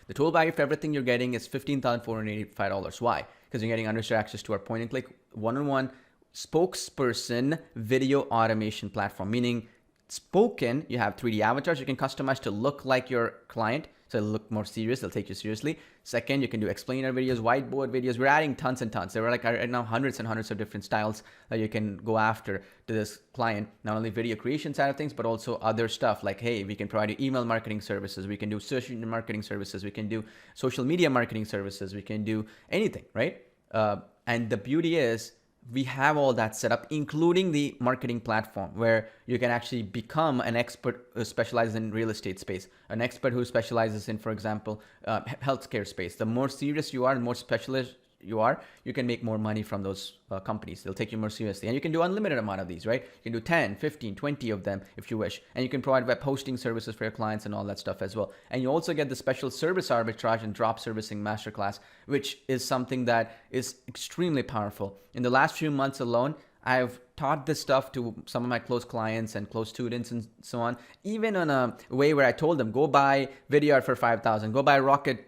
the total value for everything you're getting is $15,485. Why? Because you're getting unrestricted access to our point-and-click one-on-one spokesperson video automation platform, meaning spoken, you have 3D avatars you can customize to look like your client, so it'll look more serious, they'll take you seriously. Second, you can do explainer videos, whiteboard videos. We're adding tons and tons. There are like right now hundreds and hundreds of different styles that you can go after to this client. Not only video creation side of things, but also other stuff like, hey, we can provide you email marketing services, we can do social marketing services, we can do social media marketing services, we can do anything, right? And the beauty is, we have all that set up, including the marketing platform, where you can actually become an expert who specializes in real estate space, an expert who specializes in, for example, healthcare space. The more serious you are, the more specialist you are, you can make more money from those companies. They'll take you more seriously. And you can do unlimited amount of these, right? You can do 10, 15, 20 of them if you wish. And you can provide web hosting services for your clients and all that stuff as well. And you also get the special service arbitrage and drop servicing masterclass, which is something that is extremely powerful. In the last few months alone, I've taught this stuff to some of my close clients and close students and so on, even on a way where I told them, go buy Vidyard for $5,000, go buy Rocket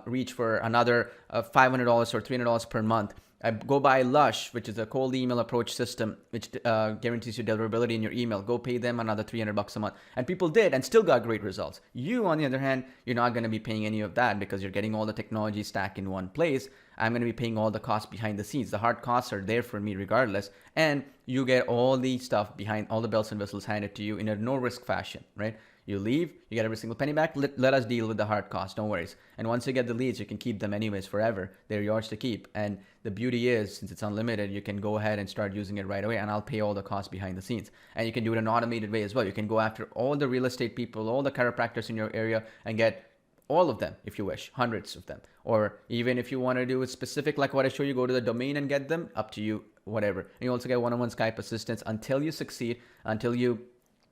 Reach for another $500 or $300 per month. I go buy Lush, which is a cold email approach system, which guarantees you deliverability in your email. Go pay them another $300 a month. And people did and still got great results. You, on the other hand, you're not going to be paying any of that because you're getting all the technology stack in one place. I'm going to be paying all the costs behind the scenes. The hard costs are there for me regardless. And you get all the stuff behind, all the bells and whistles handed to you in a no-risk fashion, right? You leave, you get every single penny back. Let us deal with the hard cost, no worries. And once you get the leads, you can keep them anyways forever. They're yours to keep. And the beauty is, since it's unlimited, you can go ahead and start using it right away, and I'll pay all the costs behind the scenes. And you can do it in an automated way as well. You can go after all the real estate people, all the chiropractors in your area, and get all of them if you wish, hundreds of them. Or even if you want to do it specific, like what I show you, go to the domain and get them, up to you, whatever. And you also get one-on-one Skype assistance until you succeed, until you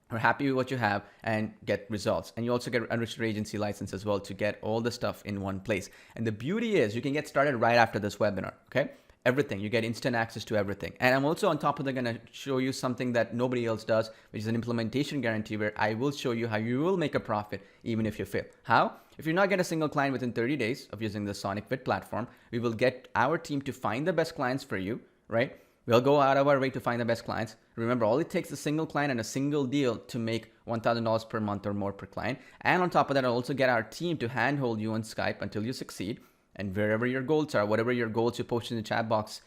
are happy with what you have and get results. And you also get unregistered agency license as well to get all the stuff in one place. And the beauty is you can get started right after this webinar, okay? Everything, you get instant access to everything. And I'm also on top of that gonna show you something that nobody else does, which is an implementation guarantee where I will show you how you will make a profit even if you fail. How? If you're not getting a single client within 30 days of using the Sonic Fit platform, we will get our team to find the best clients for you, right? We'll go out of our way to find the best clients. Remember, all it takes is a single client and a single deal to make $1,000 per month or more per client. And on top of that, I'll also get our team to handhold you on Skype until you succeed. And wherever your goals are, whatever your goals you posted in the chat box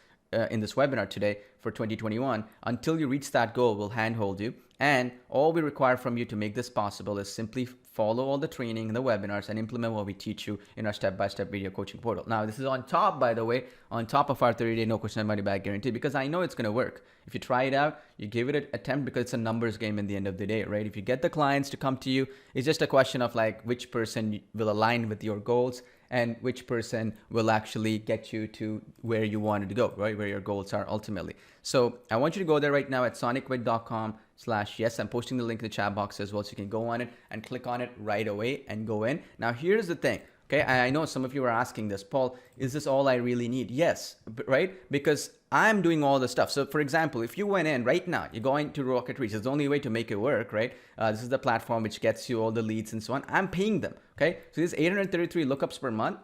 in this webinar today for 2021, until you reach that goal, we'll handhold you. And all we require from you to make this possible is simply follow all the training in the webinars and implement what we teach you in our step-by-step video coaching portal. Now, this is on top, by the way, on top of our 30-day no question money back guarantee, because I know it's going to work. If you try it out, you give it an attempt, because it's a numbers game in the end of the day, right? If you get the clients to come to you, it's just a question of like which person will align with your goals and which person will actually get you to where you wanted to go, right? Where your goals are ultimately. So I want you to go there right now at sonicwit.com/yes. I'm posting the link in the chat box as well, so you can go on it and click on it right away and go in. Now, here's the thing. Okay, I know some of you are asking this, Paul, is this all I really need? Yes, right? Because I'm doing all the stuff. So for example, if you went in right now, you're going to Rocket Reach, it's the only way to make it work, right? This is the platform which gets you all the leads and so on. I'm paying them, okay? So this 833 lookups per month,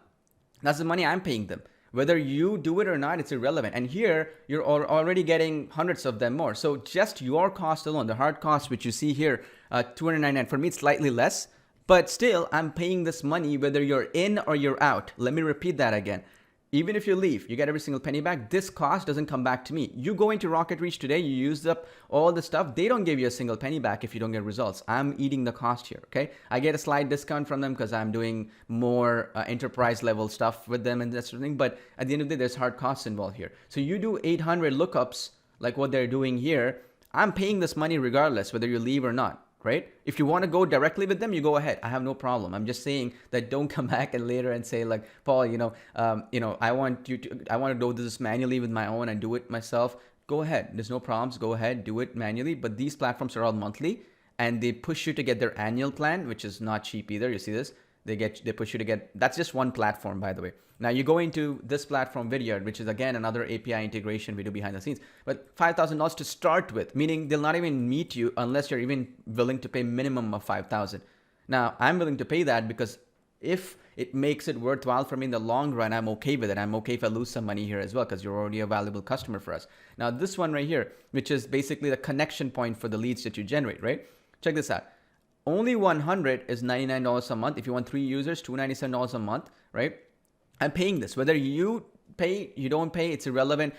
that's the money I'm paying them. Whether you do it or not, it's irrelevant. And here, you're already getting hundreds of them more. So just your cost alone, the hard cost, which you see here, $299, for me, it's slightly less. But still, I'm paying this money whether you're in or you're out. Let me repeat that again. Even if you leave, you get every single penny back. This cost doesn't come back to me. You go into Rocket Reach today, you use up all the stuff. They don't give you a single penny back if you don't get results. I'm eating the cost here, okay? I get a slight discount from them because I'm doing more enterprise level stuff with them and that sort of thing. But at the end of the day, there's hard costs involved here. So you do 800 lookups like what they're doing here. I'm paying this money regardless whether you leave or not. Right? If you want to go directly with them, you go ahead. I have no problem. I'm just saying that don't come back and later and say like, Paul, I want to do this manually with my own and do it myself. Go ahead. There's no problems. Go ahead, do it manually. But these platforms are all monthly, and they push you to get their annual plan, which is not cheap either. You see this? They push you to get. That's just one platform, by the way. Now you go into this platform, Vidyard, which is again another API integration we do behind the scenes, but $5,000 to start with, meaning they'll not even meet you unless you're even willing to pay minimum of $5,000. Now I'm willing to pay that because if it makes it worthwhile for me in the long run, I'm okay with it. I'm okay if I lose some money here as well because you're already a valuable customer for us. Now this one right here, which is basically the connection point for the leads that you generate, right? Check this out. Only 100 is $99 a month. If you want 3 users, $297 a month, right? I'm paying this. Whether you pay, you don't pay, it's irrelevant.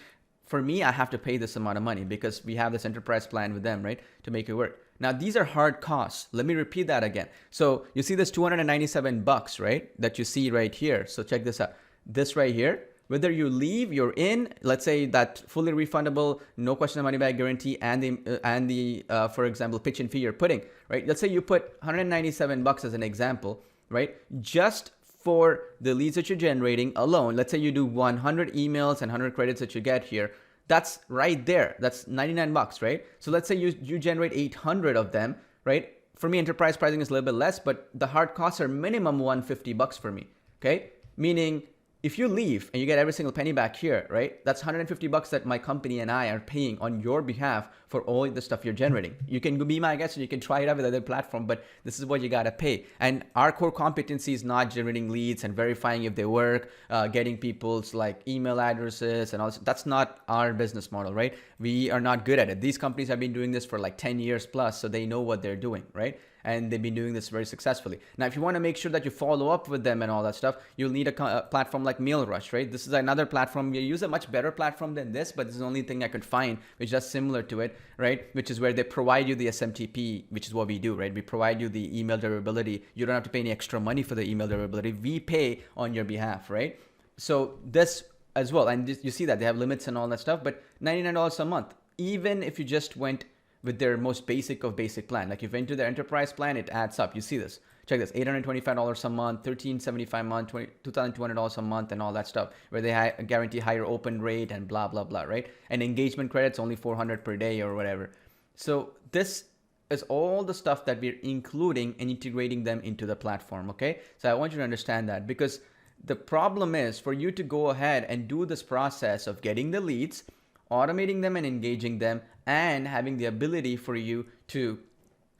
For me, I have to pay this amount of money because we have this enterprise plan with them, right? To make it work. Now, these are hard costs. Let me repeat that again. So you see this $297, right? That you see right here. So check this out. This right here, whether you leave, you're in, let's say that fully refundable, no question of money back guarantee and the for example, pitch and fee you're putting, right? Let's say you put $197 as an example, right? Just for the leads that you're generating alone, let's say you do 100 emails and 100 credits that you get here, that's right there. That's $99, right? So let's say you generate 800 of them, right? For me, enterprise pricing is a little bit less, but the hard costs are minimum $150 for me, okay? Meaning if you leave and you get every single penny back here, right? That's $150 that my company and I are paying on your behalf for all the stuff you're generating. You can be my guest and you can try it out with other platform, but this is what you got to pay. And our core competency is not generating leads and verifying if they work, getting people's like email addresses and all this. That's not our business model, right? We are not good at it. These companies have been doing this for like 10 years plus, so they know what they're doing, right? And they've been doing this very successfully. Now, if you want to make sure that you follow up with them and all that stuff, you'll need a platform like MailRush, right? This is another platform. You use a much better platform than this, but this is the only thing I could find which is similar to it, right? Which is where they provide you the SMTP, which is what we do, right? We provide you the email durability. You don't have to pay any extra money for the email durability. We pay on your behalf, right? So this as well. And you see that they have limits and all that stuff, but $99 a month, even if you just went with their most basic of basic plan. Like if you went to their enterprise plan, it adds up. You see this. Check this, $825 a month, $1,375 a month, $2,200 a month and all that stuff, where they guarantee higher open rate and blah, blah, blah, right? And engagement credits only 400 per day or whatever. So this is all the stuff that we're including and integrating them into the platform, okay? So I want you to understand that, because the problem is for you to go ahead and do this process of getting the leads, automating them and engaging them, and having the ability for you to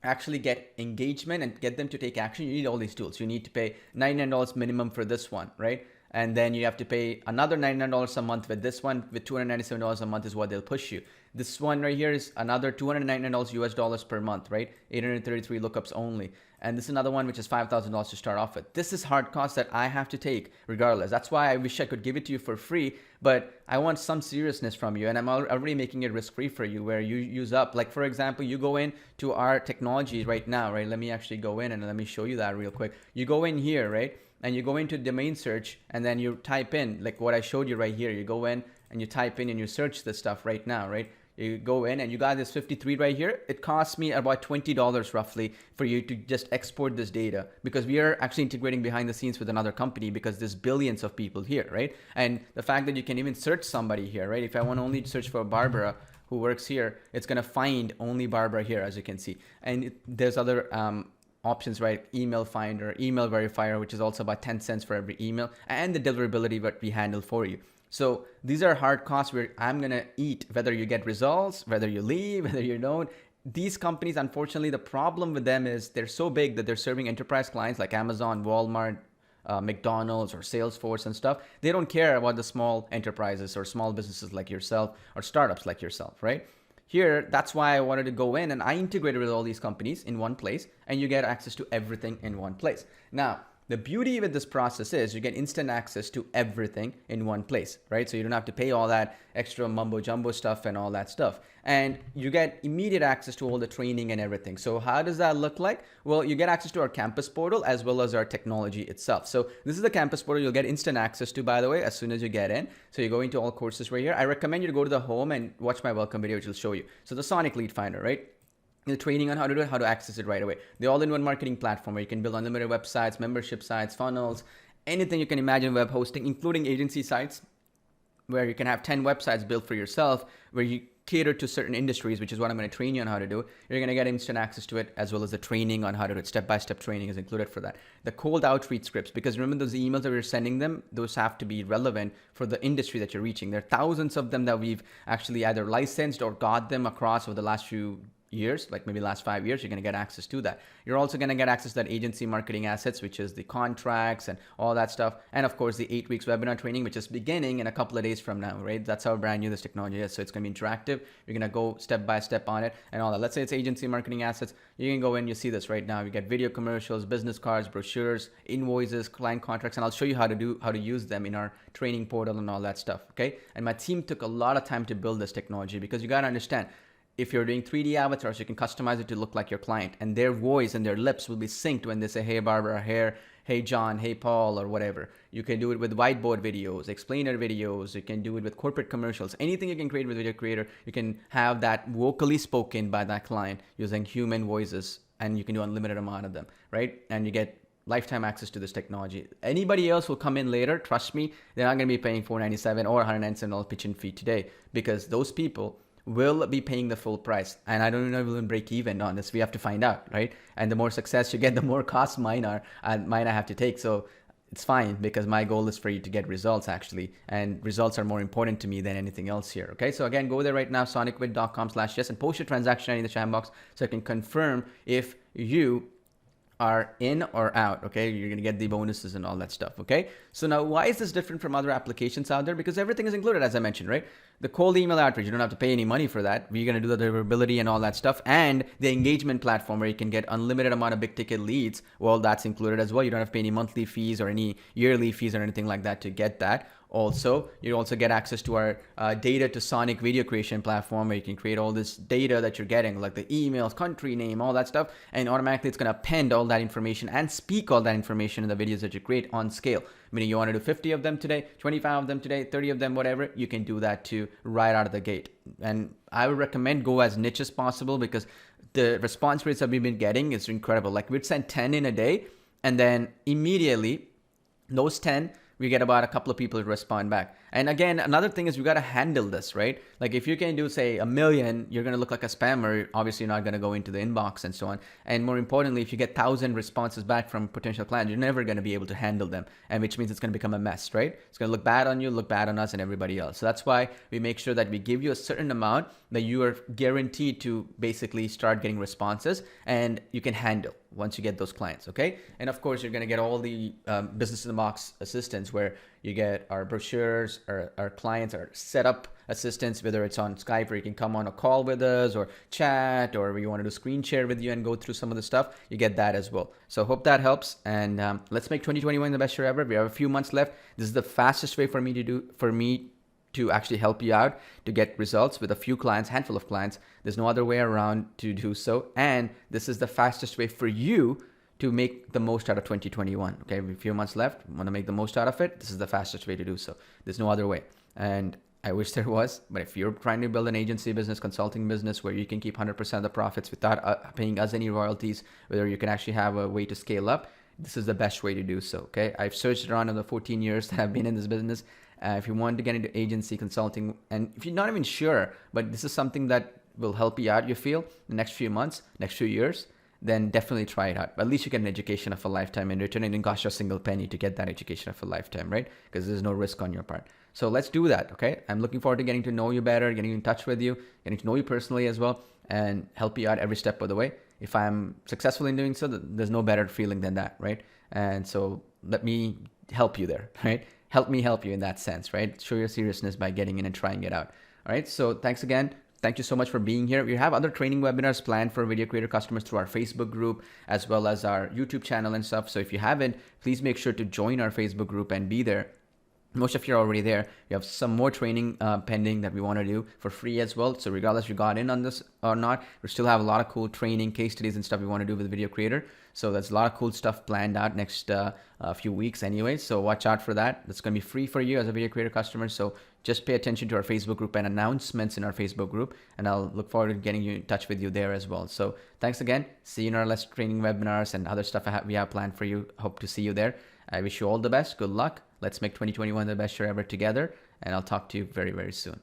actually get engagement and get them to take action. You need all these tools. You need to pay $99 minimum for this one, right? And then you have to pay another $99 a month with this one. With $297 a month is what they'll push you. This one right here is another $299 US dollars per month, right? 833 lookups only. And this is another one which is $5,000 to start off with. This is hard costs that I have to take regardless. That's why I wish I could give it to you for free, but I want some seriousness from you. And I'm already making it risk-free for you, where you use up, like for example, you go in to our technology right now, right? Let me actually go in and let me show you that real quick. You go in here, right? And you go into domain search and then you type in like what I showed you right here. You go in and you type in and you search this stuff right now, right? You go in and you got this 53 right here. It costs me about $20 roughly for you to just export this data, because we are actually integrating behind the scenes with another company, because there's billions of people here, right? And the fact that you can even search somebody here, right? If I want to only search for Barbara who works here, it's going to find only Barbara here, as you can see. And there's other options, right? Email finder, email verifier, which is also about 10 cents for every email, and the deliverability that we handle for you. So these are hard costs where I'm going to eat, whether you get results, whether you leave, whether you don't. These companies, unfortunately, the problem with them is they're so big that they're serving enterprise clients like Amazon, Walmart, McDonald's or Salesforce and stuff. They don't care about the small enterprises or small businesses like yourself or startups like yourself, right? Here, that's why I wanted to go in and I integrated with all these companies in one place, and you get access to everything in one place. Now, the beauty with this process is you get instant access to everything in one place, right? So you don't have to pay all that extra mumbo jumbo stuff and all that stuff. And you get immediate access to all the training and everything. So how does that look like? Well, you get access to our campus portal as well as our technology itself. So this is the campus portal you'll get instant access to, by the way, as soon as you get in. So you go into all courses right here. I recommend you to go to the home and watch my welcome video, which will show you. So the Sonic Lead Finder, right? The training on how to do it, how to access it right away. The all-in-one marketing platform where you can build unlimited websites, membership sites, funnels, anything you can imagine, web hosting, including agency sites, where you can have 10 websites built for yourself, where you cater to certain industries, which is what I'm going to train you on how to do. You're going to get instant access to it, as well as the training on how to do it. Step-by-step training is included for that. The cold outreach scripts, because remember those emails that we're sending them, those have to be relevant for the industry that you're reaching. There are thousands of them that we've actually either licensed or got them across over the last few years, like maybe last 5 years. You're going to get access to that. You're also going to get access to that agency marketing assets, which is the contracts and all that stuff. And of course, the 8 weeks webinar training, which is beginning in a couple of days from now, right? That's how brand new this technology is. So it's going to be interactive. You're going to go step by step on it and all that. Let's say it's agency marketing assets. You can go in, you see this right now. You get video commercials, business cards, brochures, invoices, client contracts, and I'll show you how to use them in our training portal and all that stuff. Okay. And my team took a lot of time to build this technology, because you got to understand, if you're doing 3D avatars, you can customize it to look like your client, and their voice and their lips will be synced when they say, hey, Barbara, hey, John, hey, Paul, or whatever. You can do it with whiteboard videos, explainer videos. You can do it with corporate commercials. Anything you can create with Video Creator, you can have that vocally spoken by that client using human voices, and you can do unlimited amount of them, right? And you get lifetime access to this technology. Anybody else will come in later, trust me, they're not going to be paying $497 or $197 pitch-in fee today, because those people will be paying the full price. And I don't know if we'll break even on this. We have to find out, right? And the more success you get, the more costs mine I have to take. So it's fine, because my goal is for you to get results actually. And results are more important to me than anything else here. Okay. So again, go there right now, sonicvid.com/yes, and post your transaction ID in the chat box so I can confirm if you are in or out. Okay, you're gonna get the bonuses and all that stuff. Okay, so now why is this different from other applications out there? Because everything is included, as I mentioned, right? The cold email outreach, you don't have to pay any money for that. We're gonna do the deliverability and all that stuff, and the engagement platform where you can get unlimited amount of big ticket leads. Well, that's included as well. You don't have to pay any monthly fees or any yearly fees or anything like that to get that. Also, you also get access to our data to Sonic video creation platform, where you can create all this data that you're getting, like the emails, country name, all that stuff, and automatically it's going to append all that information and speak all that information in the videos that you create on scale. Meaning you want to do 50 of them today, 25 of them today, 30 of them, whatever, you can do that too right out of the gate. And I would recommend go as niche as possible, because the response rates that we've been getting is incredible. Like we'd send 10 in a day, and then immediately those 10, we get about a couple of people to respond back. And again, another thing is we got to handle this, right? Like if you can do say 1 million, you're going to look like a spammer. Obviously, you're not going to go into the inbox and so on. And more importantly, if you get 1,000 responses back from potential clients, you're never going to be able to handle them. And which means it's going to become a mess, right? It's going to look bad on you, look bad on us and everybody else. So that's why we make sure that we give you a certain amount that you are guaranteed to basically start getting responses and you can handle once you get those clients, okay? And of course, you're going to get all the business in the box assistance, where you get our brochures, our clients, our setup assistance, whether it's on Skype where you can come on a call with us or chat, or we want to do screen share with you and go through some of the stuff, you get that as well. So hope that helps. And let's make 2021 the best year ever. We have a few months left. This is the fastest way for me to actually help you out to get results with a few clients, handful of clients. There's no other way around to do so. And this is the fastest way for you to make the most out of 2021. Okay, a few months left, want to make the most out of it. This is the fastest way to do so. There's no other way. And I wish there was, but if you're trying to build an agency business, consulting business, where you can keep 100% of the profits without paying us any royalties, whether you can actually have a way to scale up, this is the best way to do so. Okay, I've searched around in the 14 years that I've been in this business. If you want to get into agency consulting, and if you're not even sure, but this is something that will help you out, you feel, the next few months, next few years, then definitely try it out. But at least you get an education of a lifetime in return. It didn't cost you a single penny to get that education of a lifetime, right? Because there's no risk on your part. So let's do that, okay? I'm looking forward to getting to know you better, getting in touch with you, getting to know you personally as well, and help you out every step of the way. if I'm successful in doing so, there's no better feeling than that, right? And so let me help you there, right? Help me help you in that sense, right? Show your seriousness by getting in and trying it out. All right. So thanks again. Thank you so much for being here. We have other training webinars planned for video creator customers through our Facebook group as well as our YouTube channel and stuff. So if you haven't, please make sure to join our Facebook group and be there. Most of you are already there. We have some more training pending that we want to do for free as well. So regardless if you got in on this or not, we still have a lot of cool training, case studies and stuff we want to do with Video Creator. So there's a lot of cool stuff planned out next few weeks anyway. So watch out for that. That's going to be free for you as a Video Creator customer. So just pay attention to our Facebook group and announcements in our Facebook group. And I'll look forward to getting you in touch with you there as well. So thanks again. See you in our less training webinars and other stuff we have planned for you. Hope to see you there. I wish you all the best. Good luck. Let's make 2021 the best year ever together. And I'll talk to you very, very soon.